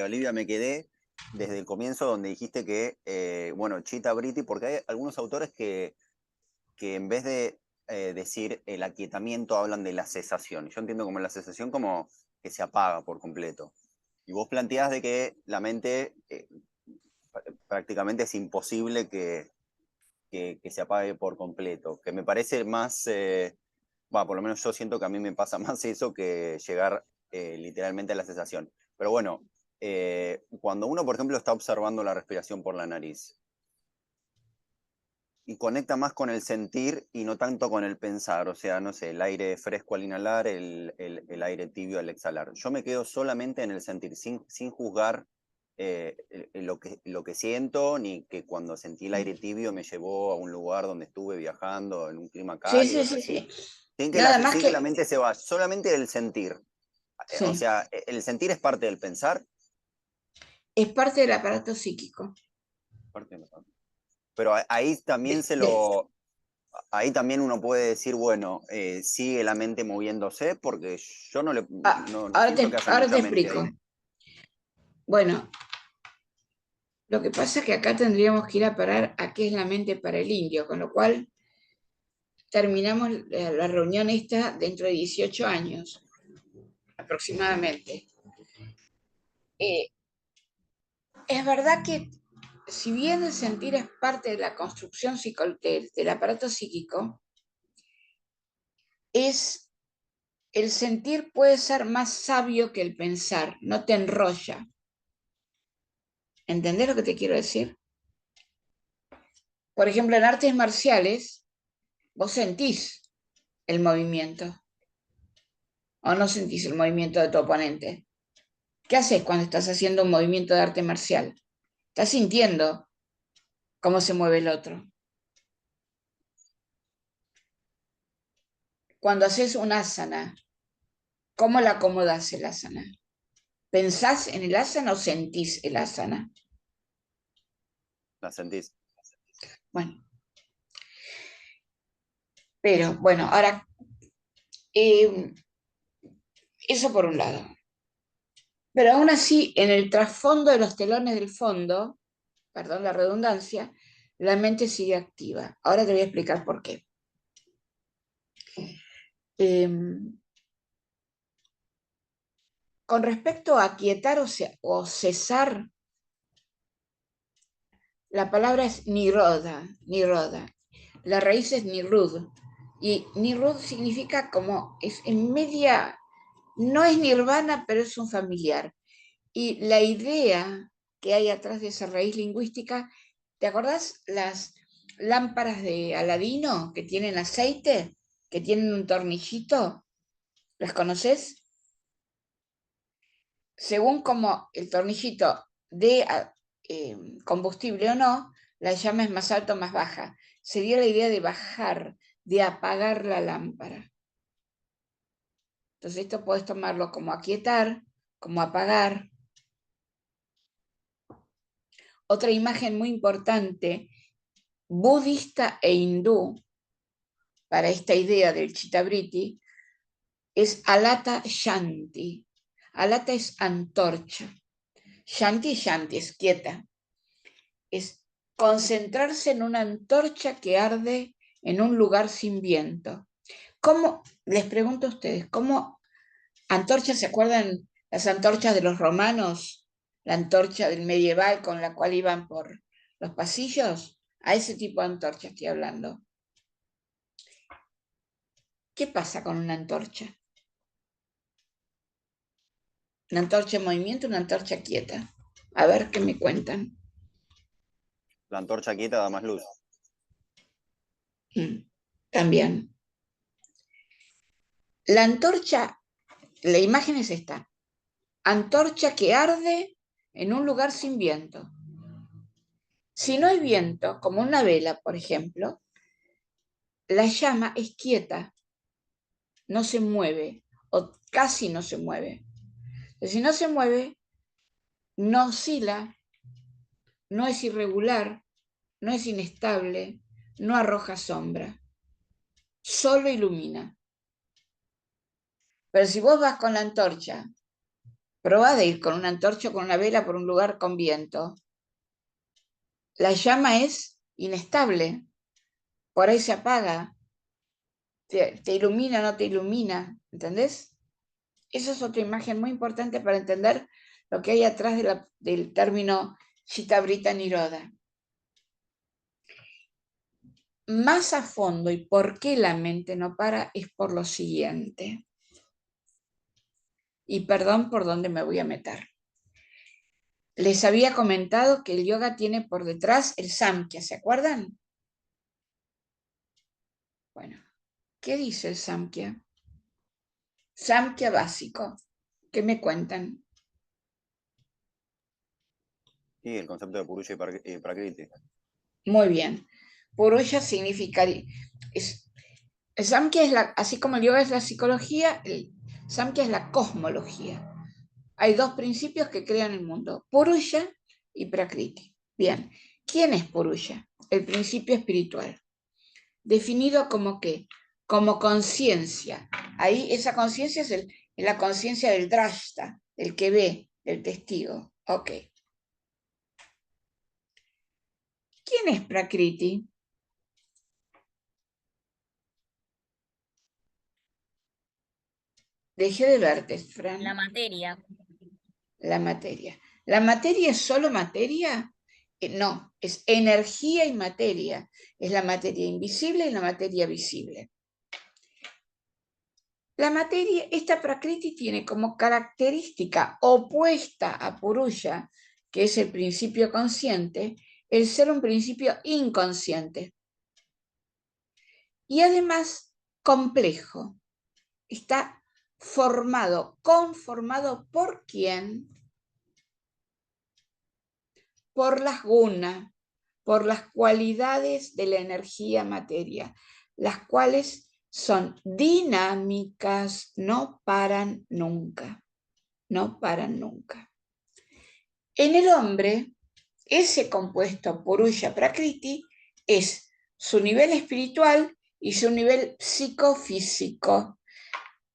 Olivia, me quedé desde el comienzo donde dijiste que, bueno, Chitta Vritti, porque hay algunos autores que en vez de decir el aquietamiento hablan de la cesación. Yo entiendo como la cesación como que se apaga por completo. Y vos planteás de que la mente prácticamente es imposible que se apague por completo, que me parece más, por lo menos yo siento que a mí me pasa más eso que llegar literalmente a la cesación. Pero bueno, cuando uno, por ejemplo, está observando la respiración por la nariz y conecta más con el sentir y no tanto con el pensar, o sea, no sé, el aire fresco al inhalar, el aire tibio al exhalar. Yo me quedo solamente en el sentir, sin juzgar lo que siento, ni que cuando sentí el aire tibio me llevó a un lugar donde estuve viajando en un clima Sí, cálido, sí, o sea, sí, sí. la, Nada más sin que la que... mente se vaya, solamente el sentir. O Sí, sea, el sentir es parte del pensar. es parte del aparato psíquico. Pero ahí también De- de- ahí también uno puede decir, bueno, sigue la mente moviéndose, porque yo no siento que haya ahora mucha te mente explico. ahí. Bueno, lo que pasa es que acá tendríamos que ir a parar a qué es la mente para el indio, con lo cual terminamos la reunión esta dentro de 18 años, aproximadamente. Es verdad que si bien el sentir es parte de la construcción del aparato psíquico, el sentir puede ser más sabio que el pensar, no te enrolla. ¿Entendés lo que te quiero decir? Por ejemplo, en artes marciales, vos sentís el movimiento o no sentís el movimiento de tu oponente. ¿Qué haces cuando estás haciendo un movimiento de arte marcial? Estás sintiendo cómo se mueve el otro. Cuando haces un asana, ¿cómo la acomodás el asana? ¿Pensás en el asana o sentís el asana? La sentís. Bueno, pero bueno, ahora, eh, eso por un lado. Pero aún así, en el trasfondo de los telones del fondo, perdón la redundancia, la mente sigue activa. Ahora te voy a explicar por qué. Con respecto a aquietar o cesar, la palabra es niroda. La raíz es nirud. Y nirud significa como, es en media, no es nirvana, pero es un familiar. Y la idea que hay atrás de esa raíz lingüística, ¿te acordás las lámparas de Aladino que tienen aceite? que tienen un tornillito? ¿Las conoces? Según como el tornillito de combustible o no, la llama es más alta o más baja. Sería la idea de bajar, de apagar la lámpara. Entonces esto puedes tomarlo como aquietar, como apagar. Otra imagen muy importante, budista e hindú, para esta idea del Chittavriti, es Alata Shanti. Alata es antorcha. Shanti, Shanti es quieta. Es concentrarse en una antorcha que arde en un lugar sin viento. ¿Cómo, les pregunto a ustedes, cómo antorchas, se acuerdan las antorchas de los romanos? La antorcha del medieval con la cual iban por los pasillos. A ese tipo de antorcha estoy hablando. ¿Qué pasa con una antorcha? Una antorcha en movimiento, una antorcha quieta. A ver qué me cuentan. La antorcha quieta da más luz. También. La antorcha, la imagen es esta. Antorcha que arde en un lugar sin viento. Si no hay viento, como una vela, por ejemplo, la llama es quieta, no se mueve, o casi no se mueve. Si no se mueve, no oscila, no es irregular, no es inestable, no arroja sombra, solo ilumina. Pero si vos vas con la antorcha, probá de ir con una antorcha o con una vela por un lugar con viento, la llama es inestable, por ahí se apaga, te ilumina, no te ilumina, ¿entendés? Esa es otra imagen muy importante para entender lo que hay atrás del término Chittavrita Nirodha. Más a fondo y por qué la mente no para es por lo siguiente. Y perdón por dónde me voy a meter. Les había comentado que el yoga tiene por detrás el Samkhya, ¿se acuerdan? Bueno, ¿qué dice el Samkhya? Samkhya básico. ¿Qué me cuentan? Sí, el concepto de Purusha y Prakriti. Muy bien. Purusha significa... El Samkhya es así como el yoga es la psicología, el Samkhya es la cosmología. Hay dos principios que crean el mundo, Purusha y Prakriti. Bien, ¿quién es Purusha? El principio espiritual. Definido como qué? Como conciencia. Ahí esa conciencia es la conciencia del drashta, el que ve, el testigo. Ok. ¿Quién es Prakriti? Dejé de verte, Fran. La materia. La materia. ¿La materia es solo materia? No, es energía y materia. Es la materia invisible y la materia visible. La materia, esta Prakriti tiene como característica opuesta a Purusha, que es el principio consciente, el ser un principio inconsciente. Y además complejo. Está conformado ¿por quién? Por las gunas, por las cualidades de la energía materia, las cuales son dinámicas, no paran nunca, no paran nunca. En el hombre, ese compuesto Purusha Prakriti es su nivel espiritual y su nivel psicofísico.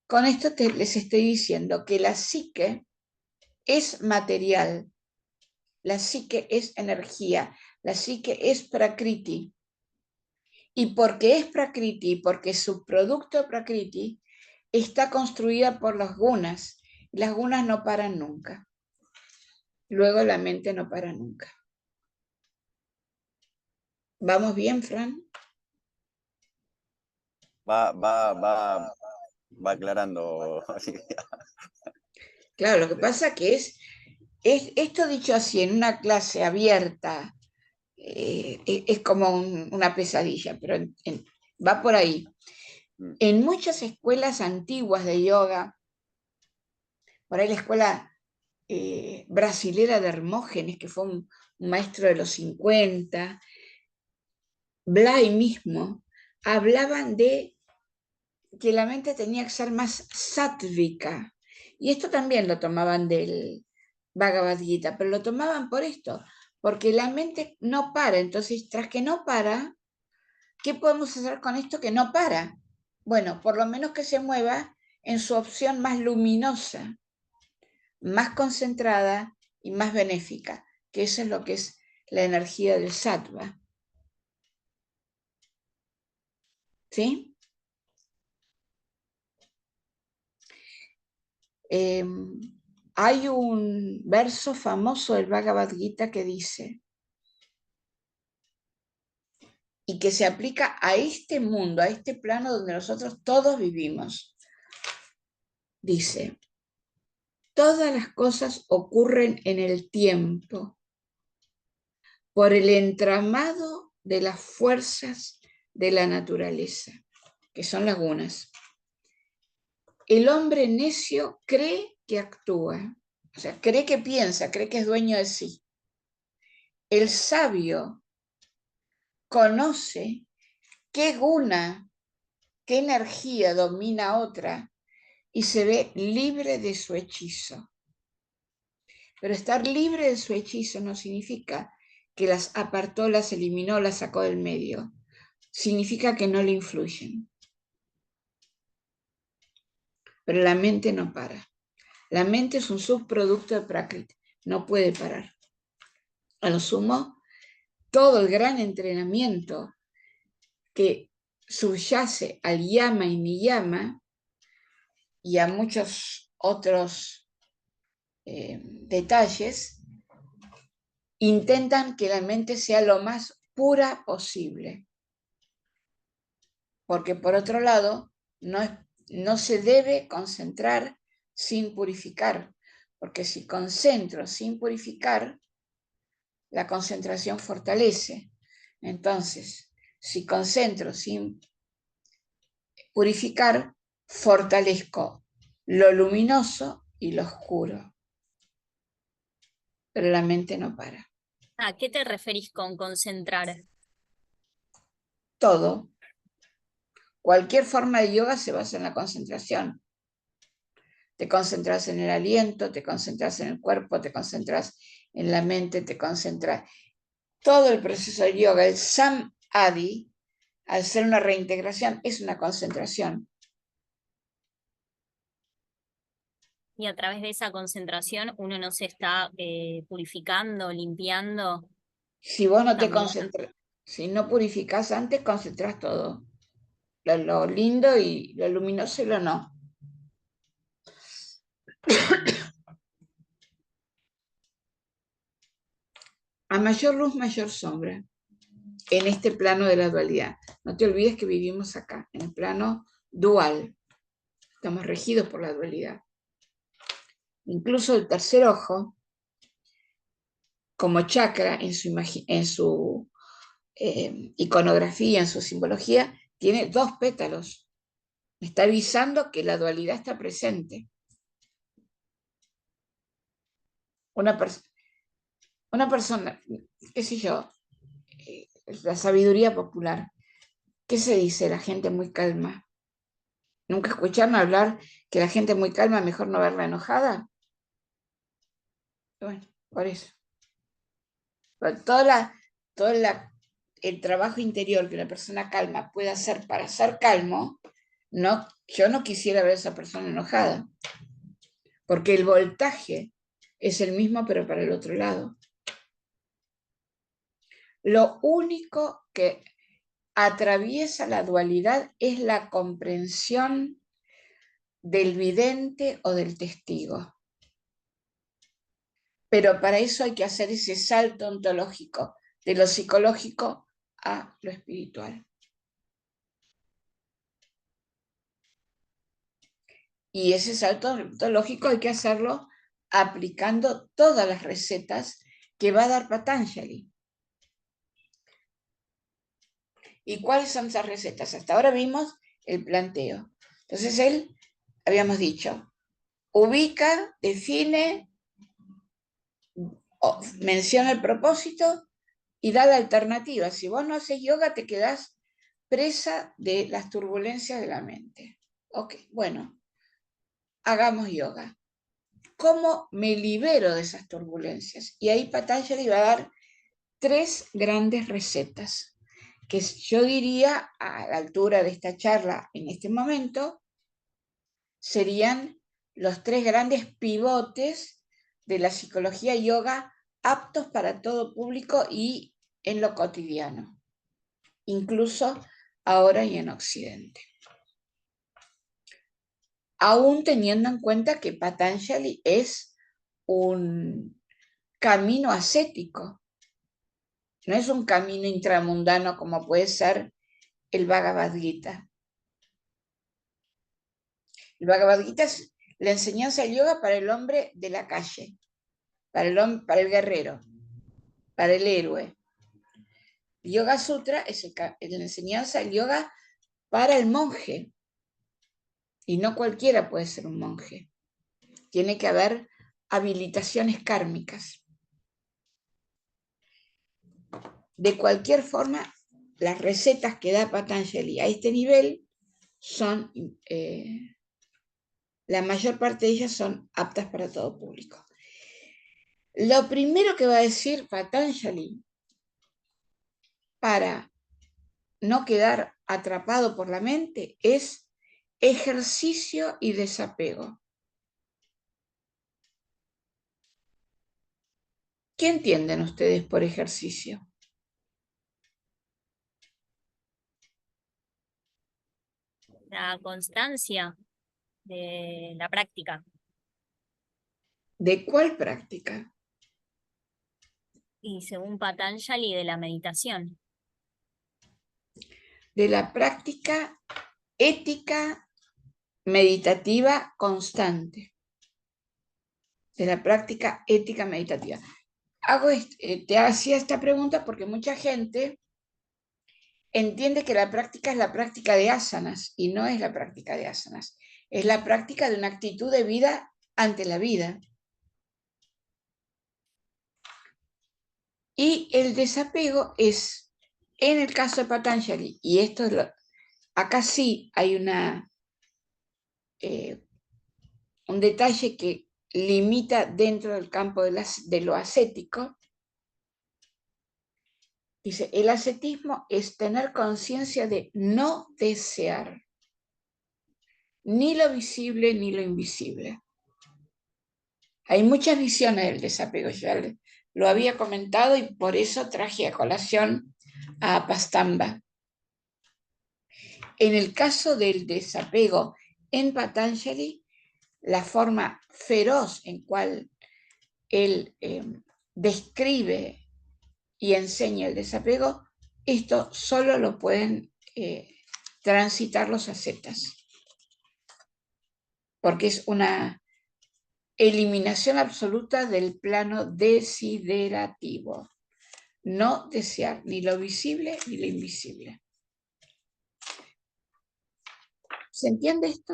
Con esto les estoy diciendo que la psique es material, la psique es energía, la psique es Prakriti. Y porque es Prakriti, porque su producto Prakriti está construida por las gunas. Las gunas no paran nunca. Luego la mente no para nunca. ¿Vamos bien, Fran? Va aclarando. Claro, lo que pasa que es esto dicho así en una clase abierta, es como una pesadilla, pero va por ahí. En muchas escuelas antiguas de yoga, por ahí la escuela brasilera de Hermógenes, que fue un maestro de los 50, Blay mismo, hablaban de que la mente tenía que ser más sátvica. Y esto también lo tomaban del Bhagavad Gita, pero lo tomaban por esto, porque la mente no para. Entonces, tras que no para, ¿qué podemos hacer con esto que no para? Bueno, por lo menos que se mueva en su opción más luminosa, más concentrada y más benéfica, que eso es lo que es la energía del sattva. ¿Sí? Hay un verso famoso del Bhagavad Gita que dice, y que se aplica a este mundo, a este plano donde nosotros todos vivimos. Dice, todas las cosas ocurren en el tiempo por el entramado de las fuerzas de la naturaleza, que son las gunas. El hombre necio cree que actúa, o sea, cree que piensa, cree que es dueño de sí. El sabio conoce qué guna, qué energía domina a otra y se ve libre de su hechizo. Pero estar libre de su hechizo no significa que las apartó, las eliminó, las sacó del medio. Significa que no le influyen. Pero la mente no para. La mente es un subproducto de Prakriti, no puede parar. A lo sumo, todo el gran entrenamiento que subyace al yama y niyama y a muchos otros detalles, intentan que la mente sea lo más pura posible. Porque por otro lado, no se debe concentrar sin purificar, porque si concentro sin purificar, la concentración fortalece. Entonces, si concentro sin purificar, fortalezco lo luminoso y lo oscuro. Pero la mente no para. ¿A qué te referís con concentrar? Todo. Cualquier forma de yoga se basa en la concentración. Te concentras en el aliento, te concentras en el cuerpo, te concentras en la mente, te concentras. Todo el proceso de yoga, el samadhi, al ser una reintegración, es una concentración. Y a través de esa concentración uno no se está purificando, limpiando Si vos no te también. concentras, si no purificás antes, concentras todo. Lo lindo y lo luminoso y lo no. A mayor luz, mayor sombra. En este plano de la dualidad. No te olvides que vivimos acá, en el plano dual. Estamos regidos por la dualidad. Incluso el tercer ojo, como chakra en su iconografía, en su simbología, tiene 2 pétalos. Me está avisando que la dualidad está presente. Una persona, qué sé yo, la sabiduría popular, ¿qué se dice? La gente muy calma. ¿Nunca escucharon hablar que la gente muy calma mejor no verla enojada? Bueno, por eso. Pero el trabajo interior que la persona calma puede hacer para ser calmo, no, yo no quisiera ver a esa persona enojada, porque el voltaje es el mismo pero para el otro lado. Lo único que atraviesa la dualidad es la comprensión del vidente o del testigo. Pero para eso hay que hacer ese salto ontológico de lo psicológico a lo espiritual. Y ese salto ontológico hay que hacerlo aplicando todas las recetas que va a dar Patanjali. ¿Y cuáles son esas recetas? Hasta ahora vimos el planteo. Entonces él, habíamos dicho, ubica, define, menciona el propósito y da la alternativa. Si vos no haces yoga, te quedás presa de las turbulencias de la mente. Ok, bueno, hagamos yoga. ¿Cómo me libero de esas turbulencias? Y ahí Patanjali va a dar 3 grandes recetas, que yo diría, a la altura de esta charla en este momento, serían los 3 grandes pivotes de la psicología yoga aptos para todo público y en lo cotidiano, incluso ahora y en Occidente. Aún teniendo en cuenta que Patanjali es un camino ascético, no es un camino intramundano como puede ser el Bhagavad Gita. El Bhagavad Gita es la enseñanza del yoga para el hombre de la calle, para el guerrero, para el héroe. El Yoga Sutra es la enseñanza del yoga para el monje. Y no cualquiera puede ser un monje. Tiene que haber habilitaciones kármicas. De cualquier forma, las recetas que da Patanjali a este nivel son, la mayor parte de ellas son aptas para todo público. Lo primero que va a decir Patanjali para no quedar atrapado por la mente es ejercicio y desapego. ¿Qué entienden ustedes por ejercicio? La constancia de la práctica. ¿De cuál práctica? Y según Patanjali, de la meditación. De la práctica ética meditativa constante. De la práctica ética meditativa. Te hacía esta pregunta porque mucha gente entiende que la práctica es la práctica de asanas y no es la práctica de asanas. Es la práctica de una actitud de vida ante la vida. Y el desapego es, en el caso de Patanjali, y esto es acá sí hay un detalle que limita dentro del campo de lo ascético. Dice, el ascetismo es tener conciencia de no desear ni lo visible ni lo invisible. Hay muchas visiones del desapego, ya lo había comentado y por eso traje a colación a Apastamba. En el caso del desapego en Patanjali, la forma feroz en cual él describe y enseña el desapego, esto solo lo pueden transitar los ascetas, porque es una eliminación absoluta del plano desiderativo. No desear ni lo visible ni lo invisible. ¿Se entiende esto?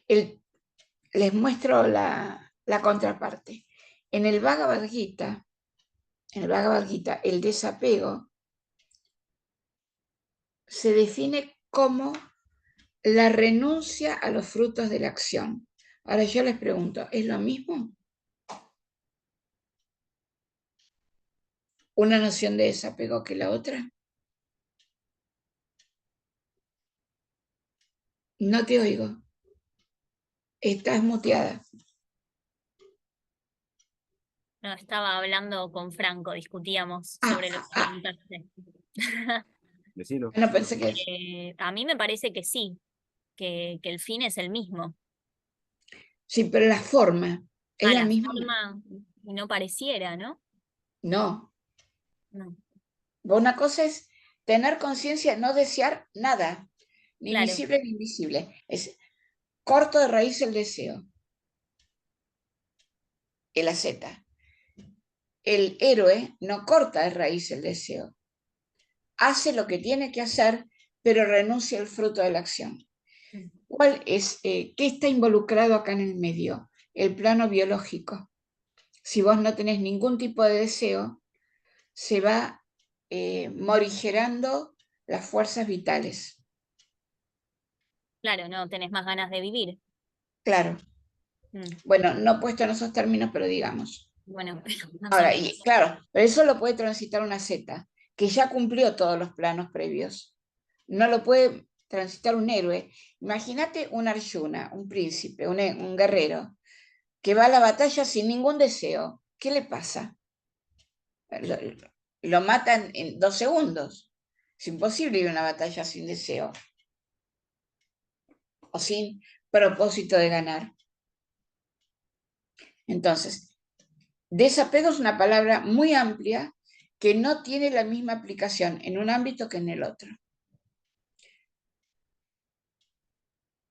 Les muestro la contraparte. En el Bhagavad Gita, el desapego se define como la renuncia a los frutos de la acción. Ahora yo les pregunto, ¿es lo mismo? ¿Una noción de desapego que la otra? No te oigo. Estás muteada. No, estaba hablando con Franco, discutíamos sobre lo que preguntaste. No pensé que... A mí me parece que sí, que el fin es el mismo. Sí, pero la forma es la misma. Forma no pareciera, ¿no? No. No. Una cosa es tener conciencia, no desear nada, ni Claro. visible ni invisible. Es corto de raíz el deseo. El asceta. El héroe no corta de raíz el deseo. hace lo que tiene que hacer, pero renuncia al fruto de la acción. ¿Cuál es, qué está involucrado acá en el medio? El plano biológico. Si vos no tenés ningún tipo de deseo, se va morigerando las fuerzas vitales. Claro, no tenés más ganas de vivir. Claro. Bueno, no puesto en esos términos, pero digamos. Bueno, más o Ahora, menos. y claro, pero eso lo puede transitar una Z, que ya cumplió todos los planos previos. No lo puede transitar un héroe. Imagínate un Arjuna, un príncipe, un guerrero, que va a la batalla sin ningún deseo. ¿Qué le pasa? Lo matan en 2 segundos. Es imposible ir a una batalla sin deseo o sin propósito de ganar. Entonces, desapego es una palabra muy amplia que no tiene la misma aplicación en un ámbito que en el otro.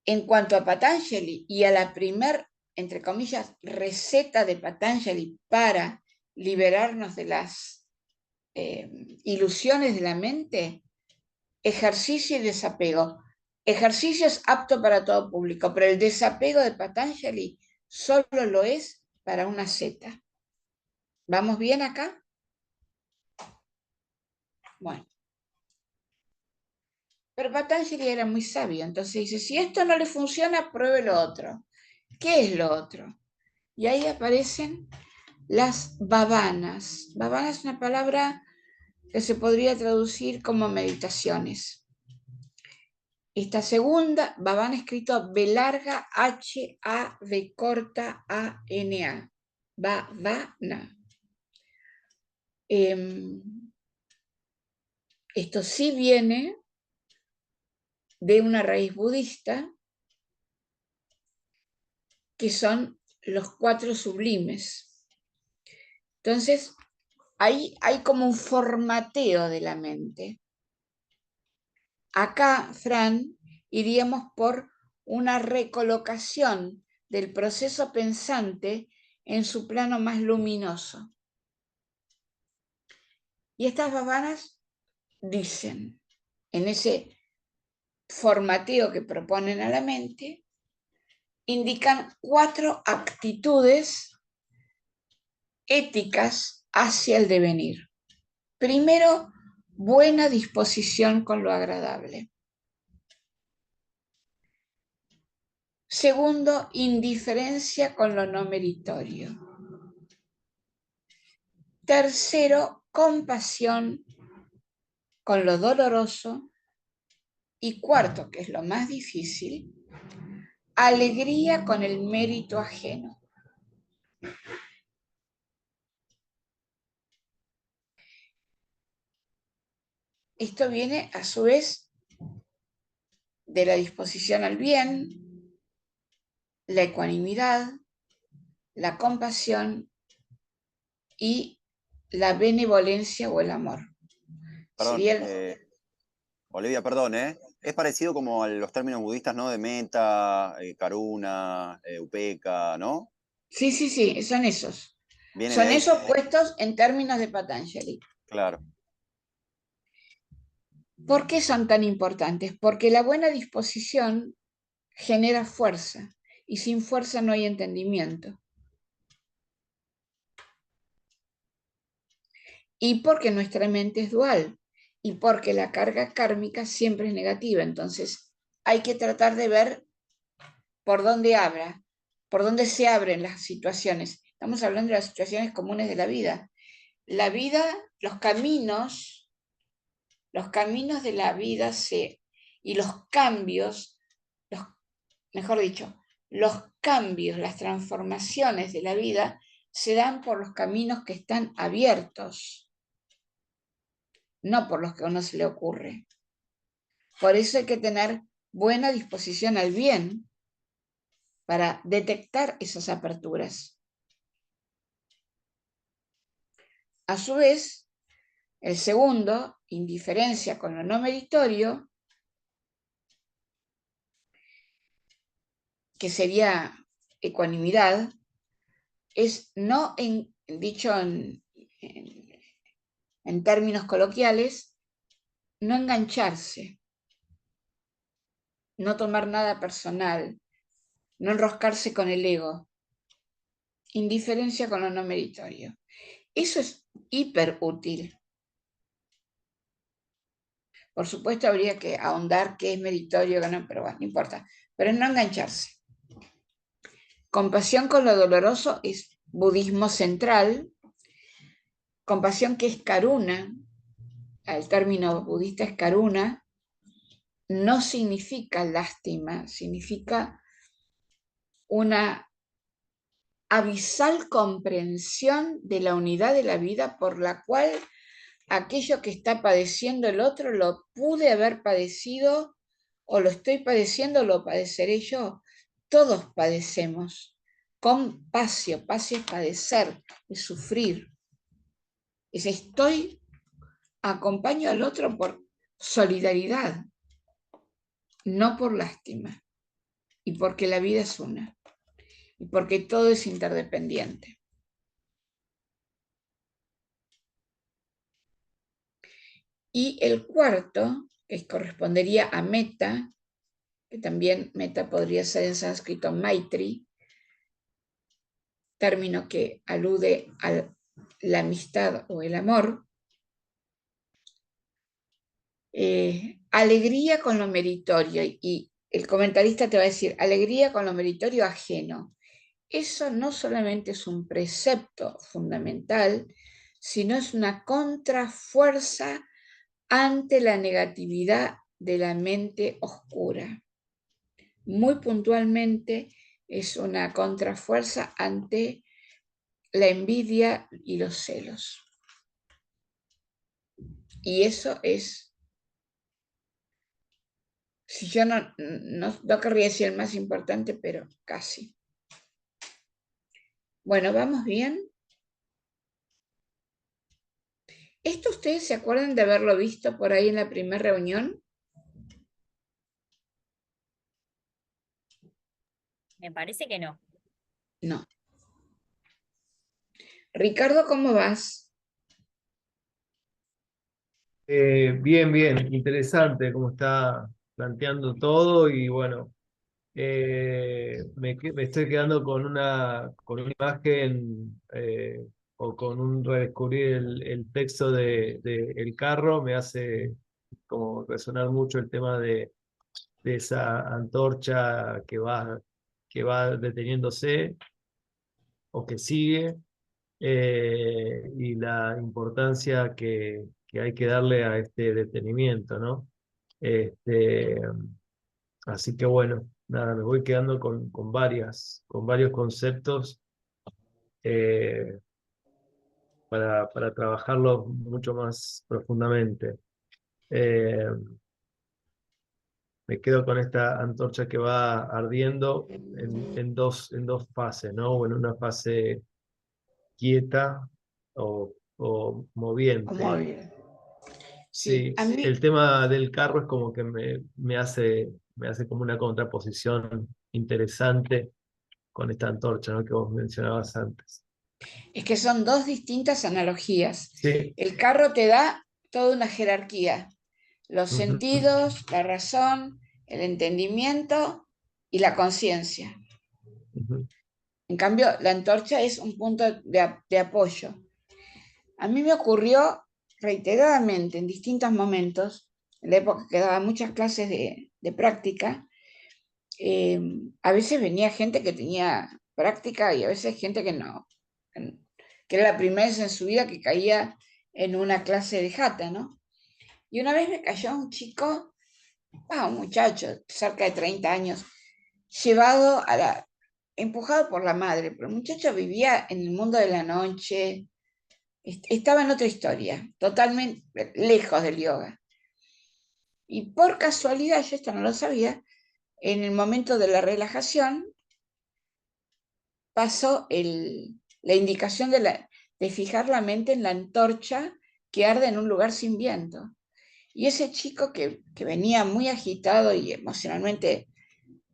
En cuanto a Patanjali y a la primer, entre comillas, receta de Patanjali para liberarnos de las ilusiones de la mente, ejercicio y desapego. Ejercicio es apto para todo público, pero el desapego de Patanjali solo lo es para una Z. ¿Vamos bien acá? Bueno. Pero Patanjali era muy sabio, entonces dice, si esto no le funciona, pruebe lo otro. ¿Qué es lo otro? Y ahí aparecen las bhavanas. Bhavana es una palabra que se podría traducir como meditaciones. Esta segunda, bhavana escrito B larga H A V corta A N A. Bhavana. Esto sí viene de una raíz budista, que son los 4 sublimes. Entonces, ahí hay como un formateo de la mente. Acá, Fran, iríamos por una recolocación del proceso pensante en su plano más luminoso. Y estas bhavanas dicen, en ese formateo que proponen a la mente, indican 4 actitudes éticas hacia el devenir. Primero, buena disposición con lo agradable. Segundo, indiferencia con lo no meritorio. Tercero, compasión con lo doloroso. Y cuarto, que es lo más difícil, alegría con el mérito ajeno. Esto viene a su vez de la disposición al bien, la ecuanimidad, la compasión y la benevolencia o el amor. Perdón, Sería Olivia, perdón, ¿eh? Es parecido como a los términos budistas, ¿no? De metta, karuna, upekkha, ¿no? Sí, sí, sí, son esos. Viene de Son ahí, esos puestos en términos de Patanjali. claro. ¿Por qué son tan importantes? Porque la buena disposición genera fuerza y sin fuerza no hay entendimiento. Y porque nuestra mente es dual y porque la carga kármica siempre es negativa. Entonces hay que tratar de ver por dónde por dónde se abren las situaciones. Estamos hablando de las situaciones comunes de la vida. La vida, los caminos de la vida y los cambios, mejor dicho, los cambios, las transformaciones de la vida se dan por los caminos que están abiertos, no por los que a uno se le ocurre. Por eso hay que tener buena disposición al bien para detectar esas aperturas. A su vez, el segundo, indiferencia con lo no meritorio, que sería ecuanimidad, es no dicho en términos coloquiales, no engancharse, no tomar nada personal, no enroscarse con el ego, indiferencia con lo no meritorio. Eso es hiper útil. Por supuesto habría que ahondar qué es meritorio, qué no, pero bueno, no importa. Pero es no engancharse. Compasión con lo doloroso es budismo central. Compasión, que es karuna, el término budista es karuna, no significa lástima, significa una abisal comprensión de la unidad de la vida por la cual aquello que está padeciendo el otro lo pude haber padecido o lo estoy padeciendo, lo padeceré yo. Todos padecemos. Compasio, pasio es padecer, es sufrir. Es acompaño al otro por solidaridad, no por lástima, y porque la vida es una, y porque todo es interdependiente. Y el cuarto, que correspondería a metta, que también metta podría ser en sánscrito maitri, término que alude a la amistad o el amor. Alegría con lo meritorio, y el comentarista te va a decir, alegría con lo meritorio ajeno. Eso no solamente es un precepto fundamental, sino es una contrafuerza ante la negatividad de la mente oscura. Muy puntualmente es una contrafuerza ante la envidia y los celos. Y eso es, si yo no querría decir el más importante, pero casi. Bueno, ¿vamos bien? ¿Esto ustedes se acuerdan de haberlo visto por ahí en la primera reunión? Me parece que no. No. Ricardo, ¿cómo vas? Bien, bien, interesante cómo está planteando todo y bueno, me estoy quedando con una imagen o con un redescubrir el texto de El Carro, me hace como resonar mucho el tema de esa antorcha que va deteniéndose o que sigue y la importancia que hay que darle a este detenimiento, ¿no? Este, así que bueno, nada, me voy quedando con varios conceptos eh, para trabajarlos mucho más profundamente. Eh, Me quedo con esta antorcha que va ardiendo en dos fases, ¿no? O en una fase quieta o moviente. Muy bien. Sí, Sí, a mí, el tema del carro es como que me hace como una contraposición interesante con esta antorcha, ¿no? Que vos mencionabas antes. es que son dos distintas analogías. Sí, El carro te da toda una jerarquía, los ujú, sentidos, la razón, el entendimiento y la conciencia. ujú, En cambio, la antorcha es un punto de apoyo. A mí me ocurrió reiteradamente en distintos momentos, en la época que daba muchas clases de práctica, a veces venía gente que tenía práctica y a veces gente que no, que era la primera vez en su vida que caía en una clase de jata, ¿no? Y una vez me cayó un chico, un muchacho, cerca de 30 años, llevado empujado por la madre, pero el muchacho vivía en el mundo de la noche, estaba en otra historia, totalmente lejos del yoga. Y por casualidad, yo esto no lo sabía, en el momento de la relajación pasó la indicación de fijar la mente en la antorcha que arde en un lugar sin viento. Y ese chico que venía muy agitado y emocionalmente,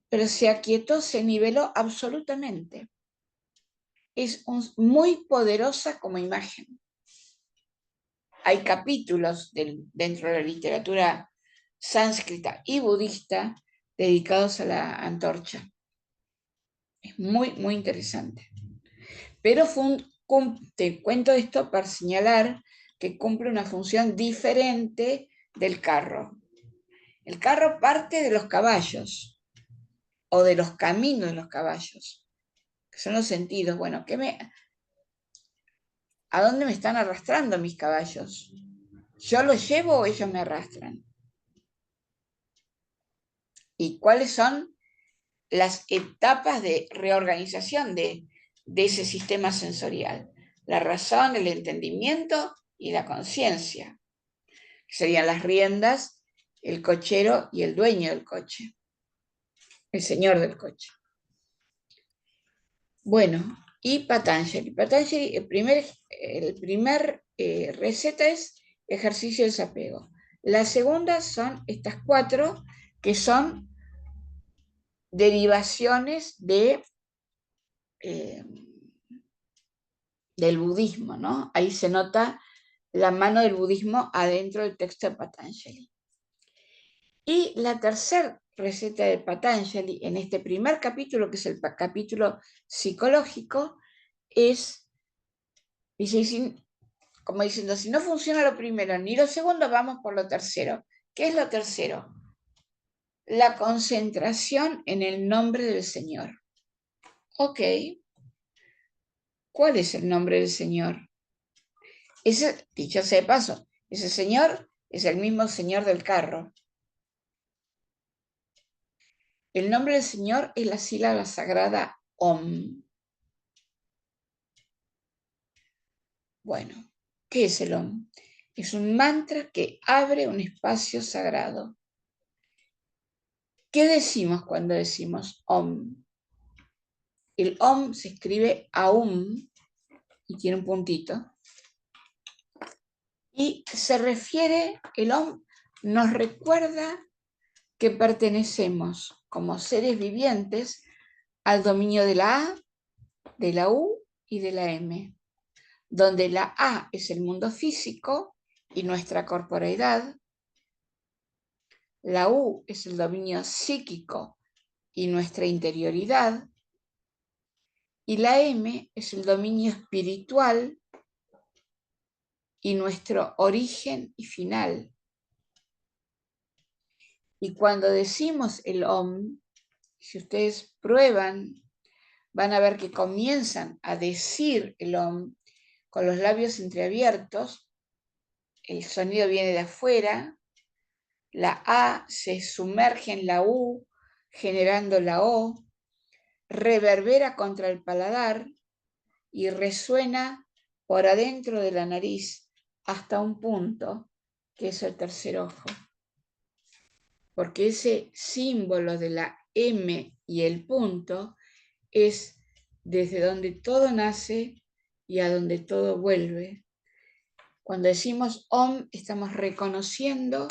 pero se aquietó, se niveló absolutamente. Es muy poderosa como imagen. hay capítulos dentro de la literatura sánscrita y budista dedicados a la antorcha. Es muy, muy interesante. Pero te cuento esto para señalar que cumple una función diferente del carro. El carro parte de los caballos o de los caminos de los caballos, que son los sentidos. Bueno, ¿a dónde me están arrastrando mis caballos? ¿Yo los llevo o ellos me arrastran? ¿Y cuáles son las etapas de reorganización de ese sistema sensorial? La razón, el entendimiento y la conciencia. Serían las riendas, el cochero y el dueño del coche, el señor del coche. Bueno, y Patanjali. Patanjali, el primer receta es ejercicio de desapego. La segunda son estas 4 que son derivaciones del budismo, ¿no? Ahí se nota la mano del budismo adentro del texto de Patanjali. Y la tercera receta de Patanjali, en este primer capítulo, que es el capítulo psicológico, es, dice, como diciendo, si no funciona lo primero ni lo segundo, vamos por lo tercero. ¿Qué es lo tercero? La concentración en el nombre del Señor. Ok. ¿Cuál es el nombre del Señor? Ese, dicho sea de paso, ese Señor es el mismo Señor del carro. El nombre del Señor es la sílaba sagrada Om. Bueno, ¿qué es el Om? Es un mantra que abre un espacio sagrado. ¿Qué decimos cuando decimos Om? El Om se escribe Aum y tiene un puntito. Y se refiere, el Om nos recuerda que pertenecemos como seres vivientes al dominio de la A, de la U y de la M, donde la A es el mundo físico y nuestra corporeidad, la U es el dominio psíquico y nuestra interioridad, y la M es el dominio espiritual y nuestro origen y final. Y cuando decimos el Om, si ustedes prueban, van a ver que comienzan a decir el Om con los labios entreabiertos, el sonido viene de afuera, la A se sumerge en la U, generando la O, reverbera contra el paladar y resuena por adentro de la nariz hasta un punto, que es el tercer ojo. Porque ese símbolo de la M y el punto es desde donde todo nace y a donde todo vuelve. Cuando decimos Om, estamos reconociendo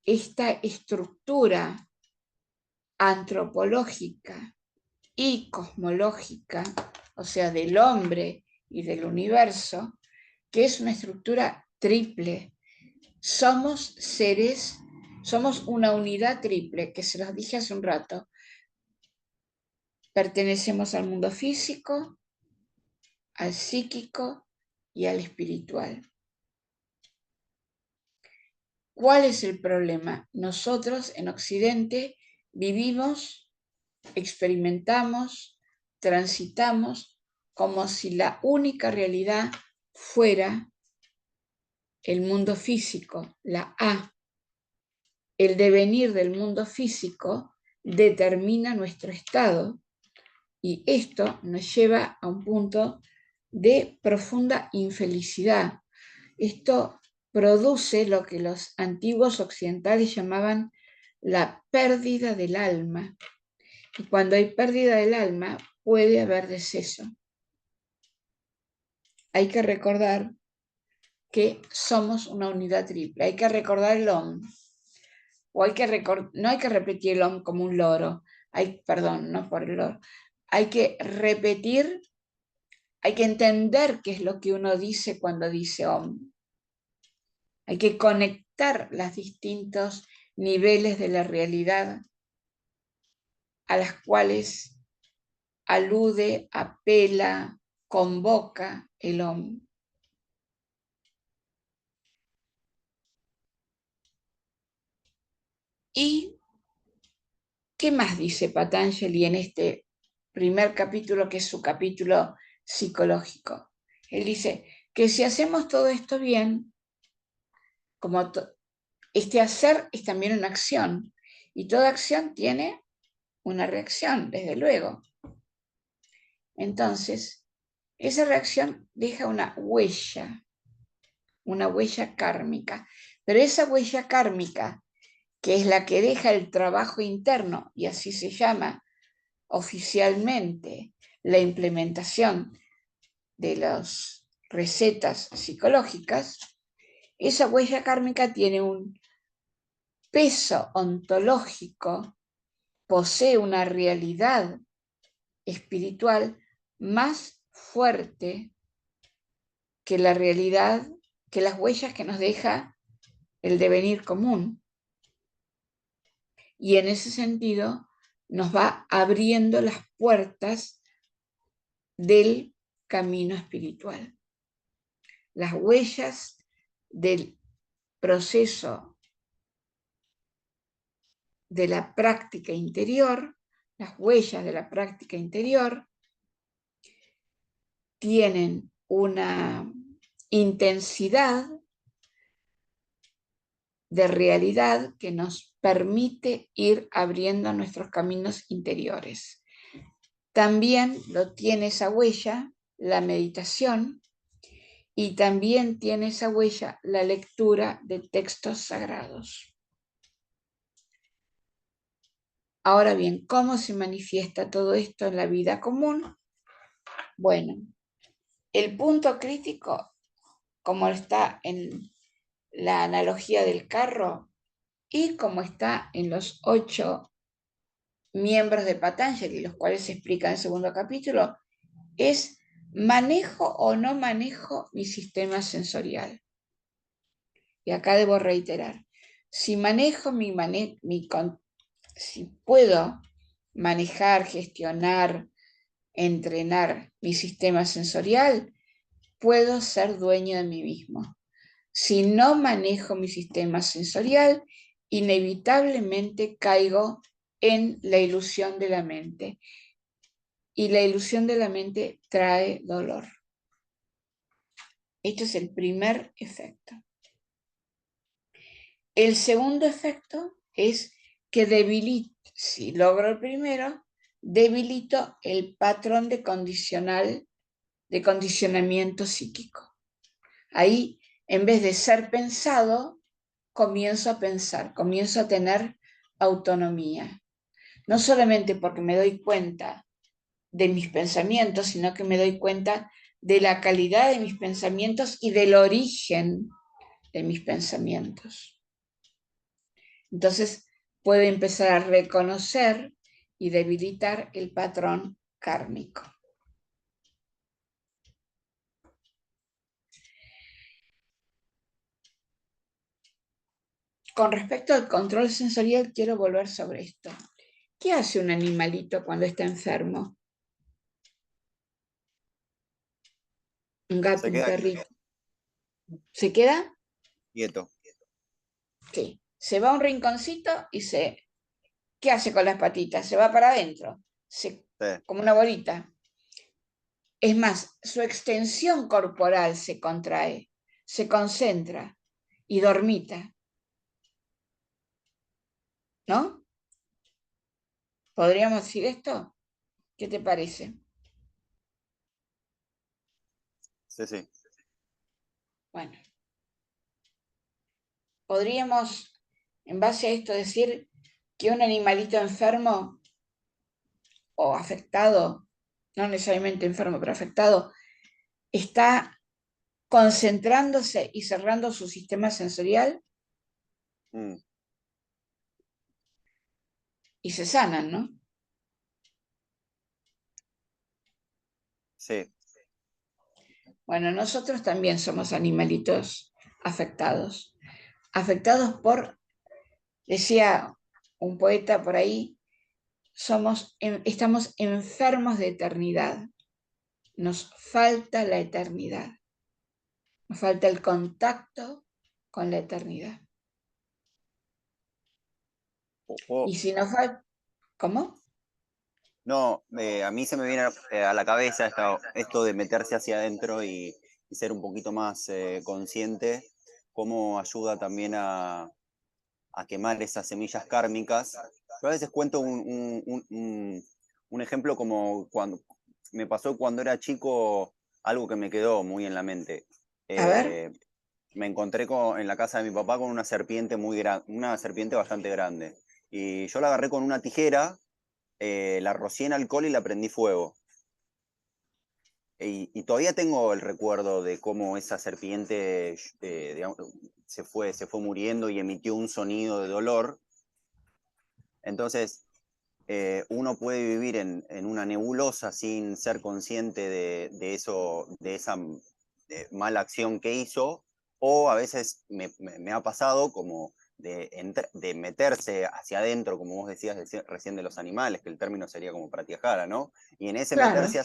esta estructura antropológica y cosmológica, o sea, del hombre y del universo, que es una estructura triple. Somos seres, somos una unidad triple, que se los dije hace un rato. Pertenecemos al mundo físico, al psíquico y al espiritual. ¿Cuál es el problema? Nosotros en Occidente vivimos, experimentamos, transitamos como si la única realidad fuera el mundo físico, la A. El devenir del mundo físico determina nuestro estado y esto nos lleva a un punto de profunda infelicidad. Esto produce lo que los antiguos occidentales llamaban la pérdida del alma. Y cuando hay pérdida del alma, puede haber deceso. Hay que recordar que somos una unidad triple. Hay que recordar el Om. O no hay que repetir el Om como un loro. Perdón, no por el loro. Hay que repetir, hay que entender qué es lo que uno dice cuando dice Om. Hay que conectar los distintos niveles de la realidad a las cuales alude, apela, convoca el hombre. ¿Y qué más dice Patanjali en este primer capítulo, que es su capítulo psicológico? Él dice que si hacemos todo esto bien, como este hacer es también una acción, y toda acción tiene una reacción, desde luego. Entonces, esa reacción deja una huella kármica, pero esa huella kármica, que es la que deja el trabajo interno, y así se llama oficialmente la implementación de las recetas psicológicas, esa huella kármica tiene un peso ontológico, posee una realidad espiritual más fuerte que la realidad, que las huellas que nos deja el devenir común. Y en ese sentido nos va abriendo las puertas del camino espiritual. Las huellas del proceso de la práctica interior, las huellas de la práctica interior tienen una intensidad de realidad que nos permite ir abriendo nuestros caminos interiores. También lo tiene esa huella la meditación, y también tiene esa huella la lectura de textos sagrados. Ahora bien, ¿cómo se manifiesta todo esto en la vida común? Bueno, el punto crítico, como está en la analogía del carro y como está en los 8 miembros de Patanjali, los cuales se explican en el segundo capítulo, es: ¿manejo o no manejo mi sistema sensorial? Y acá debo reiterar, si manejo si puedo manejar, gestionar, entrenar mi sistema sensorial, puedo ser dueño de mí mismo. Si no manejo mi sistema sensorial, inevitablemente caigo en la ilusión de la mente. Y la ilusión de la mente trae dolor. Este es el primer efecto. El segundo efecto es que si logro el primero, debilito el patrón de condicionamiento psíquico. Ahí, en vez de ser pensado, comienzo a pensar, comienzo a tener autonomía. No solamente porque me doy cuenta de mis pensamientos, sino que me doy cuenta de la calidad de mis pensamientos y del origen de mis pensamientos. Entonces, puedo empezar a reconocer y debilitar el patrón kármico. Con respecto al control sensorial, quiero volver sobre esto. ¿Qué hace un animalito cuando está enfermo? Un gato, un perrito. ¿Se queda? Quieto. Sí. Se va a un rinconcito y ¿qué hace con las patitas? Se va para adentro, Sí. como una bolita. Es más, su extensión corporal se contrae, se concentra y dormita. ¿No? ¿Podríamos decir esto? ¿Qué te parece? Sí, sí. Bueno. Podríamos, en base a esto, decir que un animalito enfermo o afectado, no necesariamente enfermo, pero afectado, está concentrándose y cerrando su sistema sensorial y se sanan, ¿no? Sí. Bueno, nosotros también somos animalitos afectados. afectados por, decía un poeta por ahí, estamos enfermos de eternidad. Nos falta la eternidad. Nos falta el contacto con la eternidad. Y si nos falta... ¿Cómo? No, a mí se me viene a la cabeza esto de meterse hacia adentro y ser un poquito más consciente, cómo ayuda también a quemar esas semillas kármicas. Yo a veces cuento un ejemplo como cuando me pasó cuando era chico, algo que me quedó muy en la mente. A ver. Me encontré en la casa de mi papá con una serpiente una serpiente bastante grande. Y yo la agarré con una tijera, la rocié en alcohol y la prendí fuego. Y todavía tengo el recuerdo de cómo esa serpiente digamos, se fue muriendo y emitió un sonido de dolor. Entonces, uno puede vivir en una nebulosa sin ser consciente de esa mala acción que hizo, o a veces me ha pasado como de meterse hacia adentro, como vos decías recién de los animales, que el término sería como pratyahara, ¿no? Y en ese Claro. meterse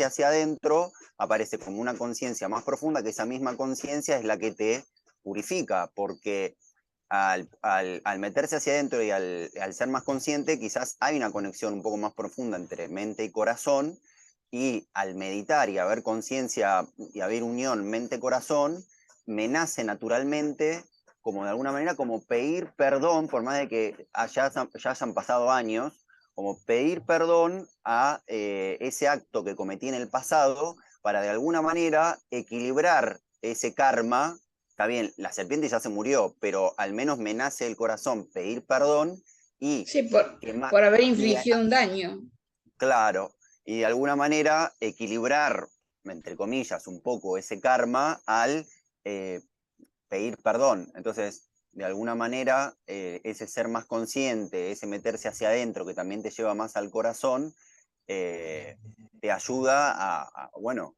hacia adentro aparece como una conciencia más profunda, que esa misma conciencia es la que te purifica, porque al meterse hacia adentro y al ser más consciente, quizás hay una conexión un poco más profunda entre mente y corazón, y al meditar y haber conciencia y haber unión mente-corazón, me nace naturalmente, como de alguna manera, como pedir perdón, por más de que ya hayan pasado años, como pedir perdón a ese acto que cometí en el pasado, para de alguna manera equilibrar ese karma. Está bien, la serpiente ya se murió, pero al menos me nace el corazón pedir perdón y... Sí, por haber infligido un daño. Claro, y de alguna manera equilibrar, entre comillas, un poco ese karma al pedir perdón. Entonces, de alguna manera, ese ser más consciente, ese meterse hacia adentro, que también te lleva más al corazón, te ayuda bueno,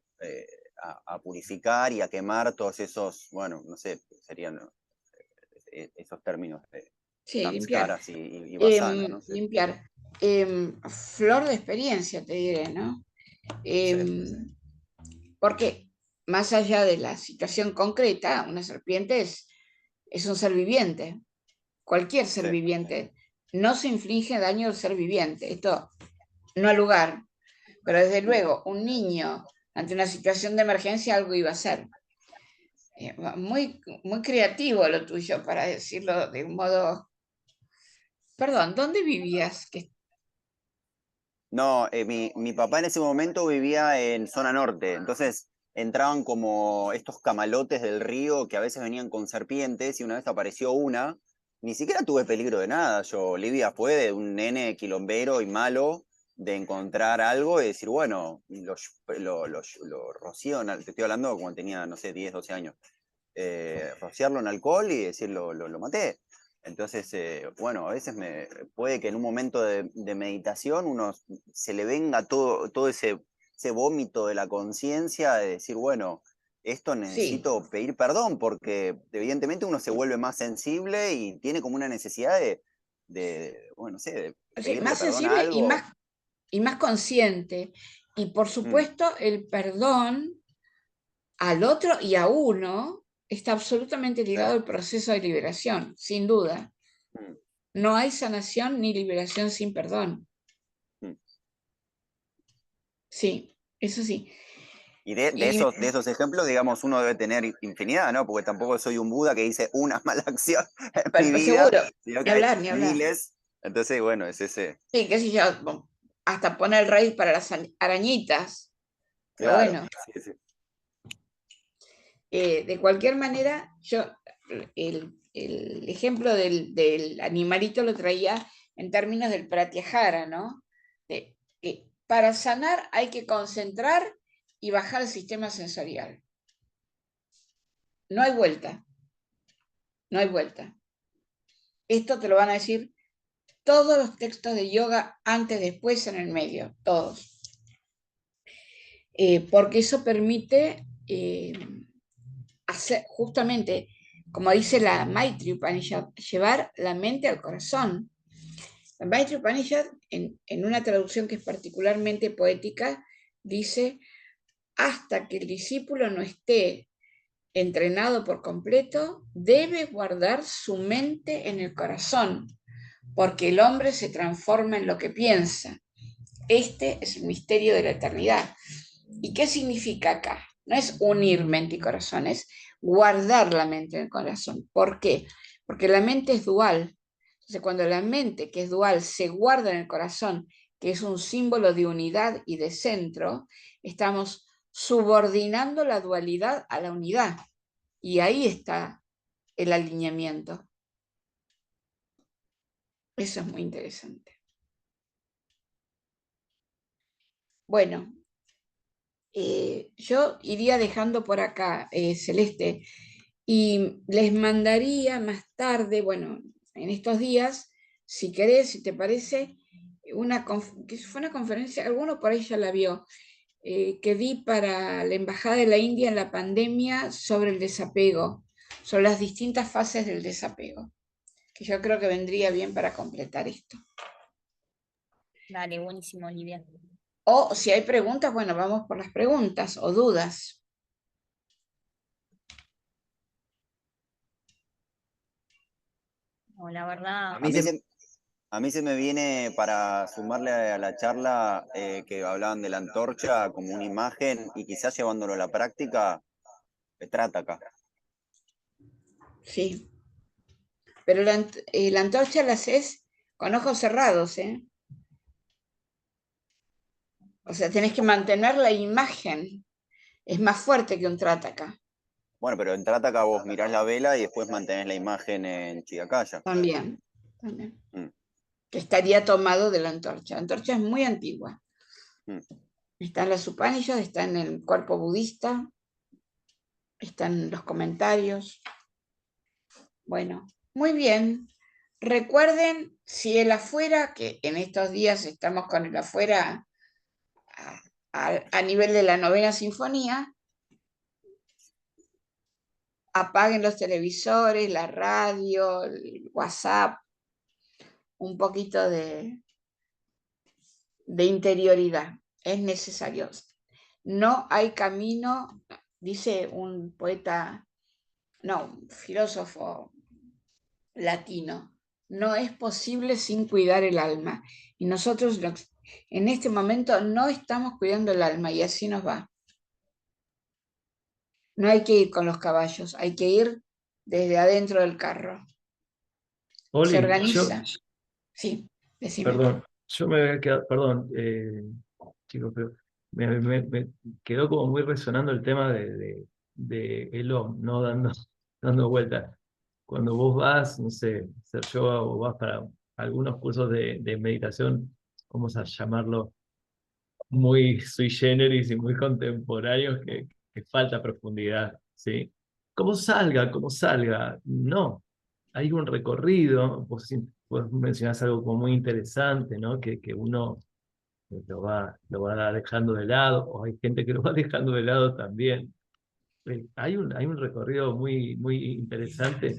a purificar y a quemar todos esos, bueno, no sé, serían esos términos de Sí, limpiar. samskaras y vasana, no sé. Limpiar. Flor de experiencia, te diré, ¿no? Porque más allá de la situación concreta, una serpiente es un ser viviente. Cualquier ser Sí. viviente. No se inflige daño al ser viviente. Esto no al lugar. Pero desde luego, un niño ante una situación de emergencia algo iba a hacer. Muy, muy creativo lo tuyo, para decirlo de un modo... Perdón, ¿dónde vivías? No, mi papá en ese momento vivía en zona norte, entonces entraban como estos camalotes del río que a veces venían con serpientes, y una vez apareció una, ni siquiera tuve peligro de nada. Olivia fue de un nene quilombero y malo de encontrar algo y decir, bueno, lo rocío, te estoy hablando cuando tenía, no sé, 10, 12 años, rociarlo en alcohol y decir, lo maté. Entonces, bueno, a veces puede que en un momento de meditación uno se le venga todo ese vómito de la conciencia de decir, bueno, esto Sí, necesito pedir perdón, porque evidentemente uno se vuelve más sensible y tiene como una necesidad bueno, no sé, de sí, pedirle más perdón a sensible algo. y más consciente. Y por Mm, supuesto, el perdón al otro y a uno está absolutamente ligado al proceso de liberación, sin duda. mm, No hay sanación ni liberación sin perdón. mm. Sí, eso sí. Y de Y, esos ejemplos, digamos, uno debe tener infinidad, ¿no? Porque tampoco soy un Buda que dice una mala acción en mi vida, seguro, sino ni que hay hablar, ni hablar. miles. Entonces, bueno, es ese. Sí, qué sé yo, hasta poner raíz para las arañitas. Pero Claro. bueno, Sí, sí. de cualquier manera, yo el ejemplo del animalito lo traía en términos del pratyahara, ¿no? Que para sanar hay que concentrar y bajar el sistema sensorial. No hay vuelta, no hay vuelta. Esto te lo van a decir todos los textos de yoga, antes, después, en el medio, todos. Porque eso permite hacer justamente como dice la Maitri Upanishad, llevar la mente al corazón. La Maitri Upanishad, en una traducción que es particularmente poética, dice: hasta que el discípulo no esté entrenado por completo, debe guardar su mente en el corazón, porque el hombre se transforma en lo que piensa. Este es el misterio de la eternidad. ¿Y qué significa acá? No es unir mente y corazón, es guardar la mente en el corazón. ¿Por qué? Porque la mente es dual. Entonces, cuando la mente, que es dual, se guarda en el corazón, que es un símbolo de unidad y de centro, estamos subordinando la dualidad a la unidad. Y ahí está el alineamiento. Eso es muy interesante. Bueno, yo iría dejando por acá, Celeste, y les mandaría más tarde, bueno, en estos días, si querés, si te parece, que fue una conferencia, alguno por ahí ya la vio, que di para la Embajada de la India en la pandemia sobre el desapego, sobre las distintas fases del desapego, que yo creo que vendría bien para completar esto. Dale, buenísimo, Olivia. O si hay preguntas, bueno, vamos por las preguntas o dudas. No, la verdad, A mí se me viene para sumarle a la charla que hablaban de la antorcha como una imagen y quizás llevándolo a la práctica, Trataka. Sí, pero la antorcha la haces con ojos cerrados, ¿eh? O sea, tenés que mantener la imagen. Es más fuerte que un trataka. Bueno, pero en Trataka vos mirás la vela y después mantenés la imagen en Chigakaya. También. Que estaría tomado de la antorcha. La antorcha es muy antigua. Está en las Upanishads, está en el cuerpo budista, está en los comentarios. Bueno, muy bien. Recuerden, si el afuera, que en estos días estamos con el afuera a nivel de la 9ª sinfonía, apaguen los televisores, la radio, el WhatsApp, un poquito de interioridad. Es necesario. No hay camino, dice un poeta, no, un filósofo latino, no es posible sin cuidar el alma. Y nosotros en este momento no estamos cuidando el alma y así nos va. No hay que ir con los caballos, hay que ir desde adentro del carro. Oli, Se organiza. Sí, decime. Perdón, yo me había quedado, perdón, chicos, pero me quedó como muy resonando el tema de Elon, ¿no? Dando vueltas. Cuando vos vas, no sé, hacer yoga o vas para algunos cursos de meditación, vamos a llamarlo muy sui generis y muy contemporáneos, que falta profundidad, ¿sí? Como salga, no. Hay un recorrido, vos mencionás algo como muy interesante, ¿no? Que uno lo va dejando de lado, o hay gente que lo va dejando de lado también. Hay un recorrido muy interesante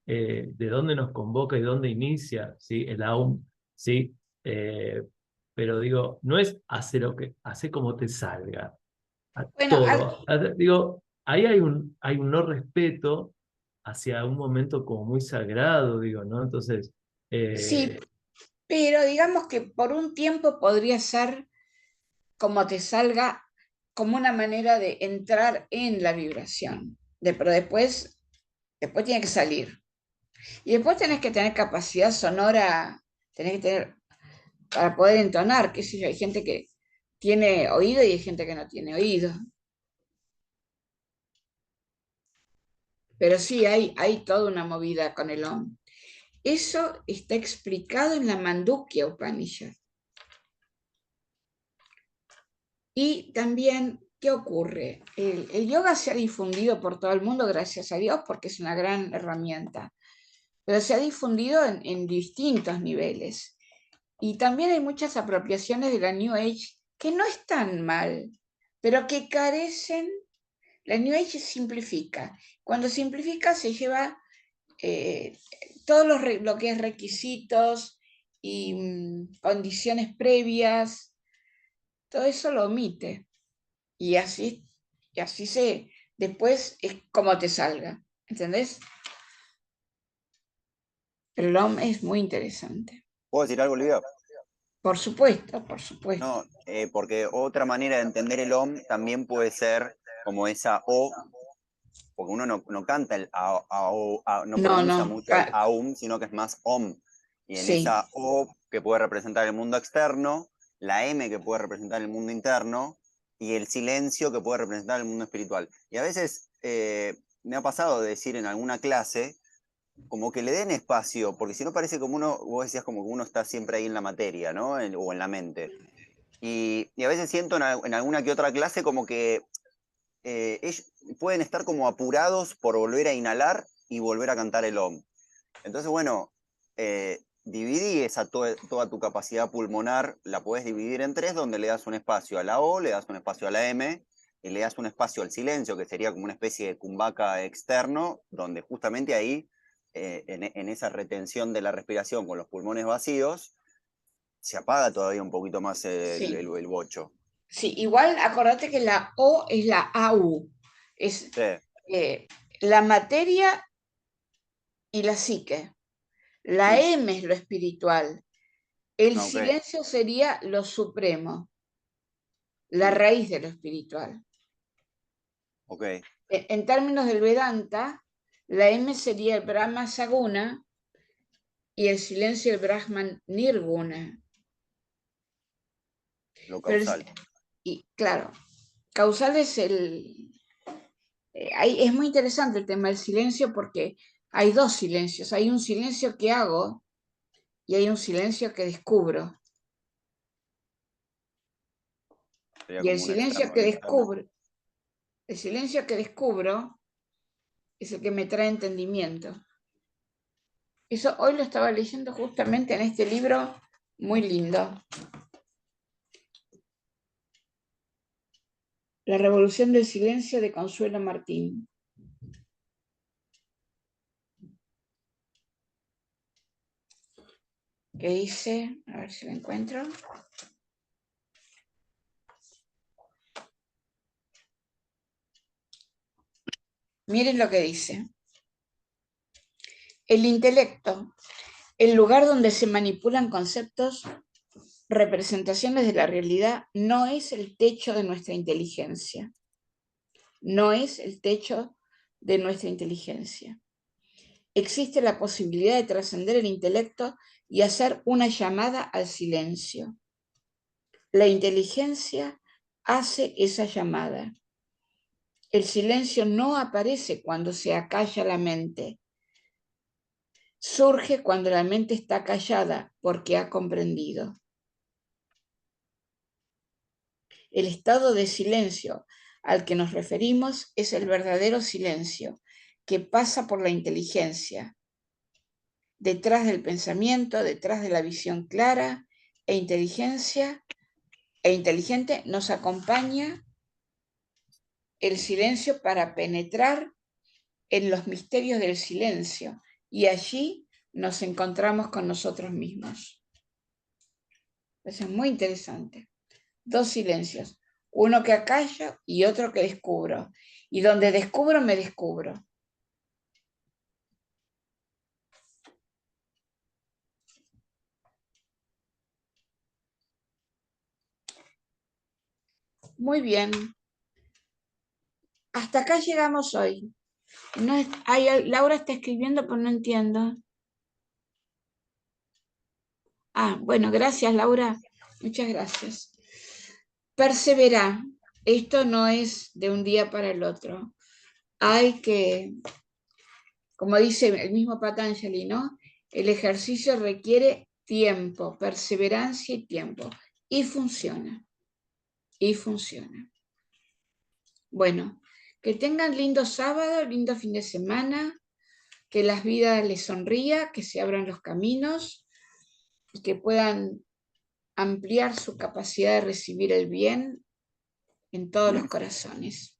de dónde nos convoca y dónde inicia, ¿sí? El AUM, ¿sí? Pero digo, no es hace como te salga, a Bueno, todo. Digo, ahí hay un no respeto hacia un momento como muy sagrado, digo, ¿no? Entonces, sí, pero digamos que por un tiempo podría ser como te salga, como una manera de entrar en la vibración. Pero después tiene que salir. Y después tenés que tener capacidad sonora, tenés que tener para poder entonar, qué sé yo, hay gente que tiene oído y hay gente que no tiene oído. Pero sí, hay toda una movida con el OM. Eso está explicado en la Mandukya Upanishad. Y también, ¿qué ocurre? El yoga se ha difundido por todo el mundo, gracias a Dios, porque es una gran herramienta, pero se ha difundido en distintos niveles. Y también hay muchas apropiaciones de la New Age que no están mal, pero que carecen La New Age simplifica. Cuando simplifica se lleva todo lo que es requisitos y condiciones previas, todo eso lo omite. Y así después es como te salga, ¿entendés? Pero el OM es muy interesante. ¿Puedo decir algo, Olivia? Por supuesto, por supuesto. No, porque otra manera de entender el OM también puede ser como esa O, porque uno no canta el no pronuncia mucho el AUM, sino que es más OM. Y en sí. esa O que puede representar el mundo externo, la M que puede representar el mundo interno, y el silencio que puede representar el mundo espiritual. Y a veces me ha pasado de decir en alguna clase, como que le den espacio, porque si no parece como vos decías como que uno está siempre ahí en la materia, ¿no? O en la mente. Y a veces siento en alguna que otra clase como que ellos pueden estar como apurados por volver a inhalar y volver a cantar el OM. Entonces, bueno, dividí toda tu capacidad pulmonar, la puedes dividir en 3, donde le das un espacio a la O, le das un espacio a la M, y le das un espacio al silencio, que sería como una especie de cumbaca externo, donde justamente ahí, en esa retención de la respiración con los pulmones vacíos, se apaga todavía un poquito más el bocho. Sí, igual acordate que la O es la AU, es la materia y la psique. La M es lo espiritual. El silencio sería lo supremo, la raíz de lo espiritual. En términos del Vedanta, la M sería el Brahma Saguna y el silencio el Brahman Nirguna. Lo causal. Y claro, causal es es muy interesante el tema del silencio porque hay dos silencios. Hay un silencio que hago y hay un silencio que descubro. Y el silencio que descubro es el que me trae entendimiento. Eso hoy lo estaba leyendo justamente en este libro muy lindo. La revolución del silencio de Consuelo Martín. ¿Qué dice? A ver si lo encuentro. Miren lo que dice. El intelecto, el lugar donde se manipulan conceptos, representaciones de la realidad, no es el techo de nuestra inteligencia. No es el techo de nuestra inteligencia. Existe la posibilidad de trascender el intelecto y hacer una llamada al silencio. La inteligencia hace esa llamada. El silencio no aparece cuando se acalla la mente. Surge cuando la mente está callada porque ha comprendido. El estado de silencio al que nos referimos es el verdadero silencio que pasa por la inteligencia. Detrás del pensamiento, detrás de la visión clara e inteligente nos acompaña el silencio para penetrar en los misterios del silencio y allí nos encontramos con nosotros mismos. Eso es muy interesante. Dos silencios, uno que acallo y otro que descubro. Y donde descubro, me descubro. Muy bien. Hasta acá llegamos hoy. No es, Laura está escribiendo, pero no entiendo. Bueno, gracias, Laura. Muchas gracias. Perseverar. Esto no es de un día para el otro. Hay que, como dice el mismo Patanjali, ¿no? El ejercicio requiere tiempo, perseverancia y tiempo. Y funciona. Y funciona. Bueno, que tengan lindo sábado, lindo fin de semana, que las vidas les sonría, que se abran los caminos y que puedan ampliar su capacidad de recibir el bien en todos los corazones.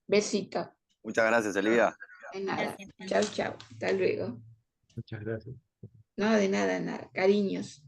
Besito. Muchas gracias, Elvira. De nada. Gracias. Chau, chau. Hasta luego. Muchas gracias. No, de nada, nada. Cariños.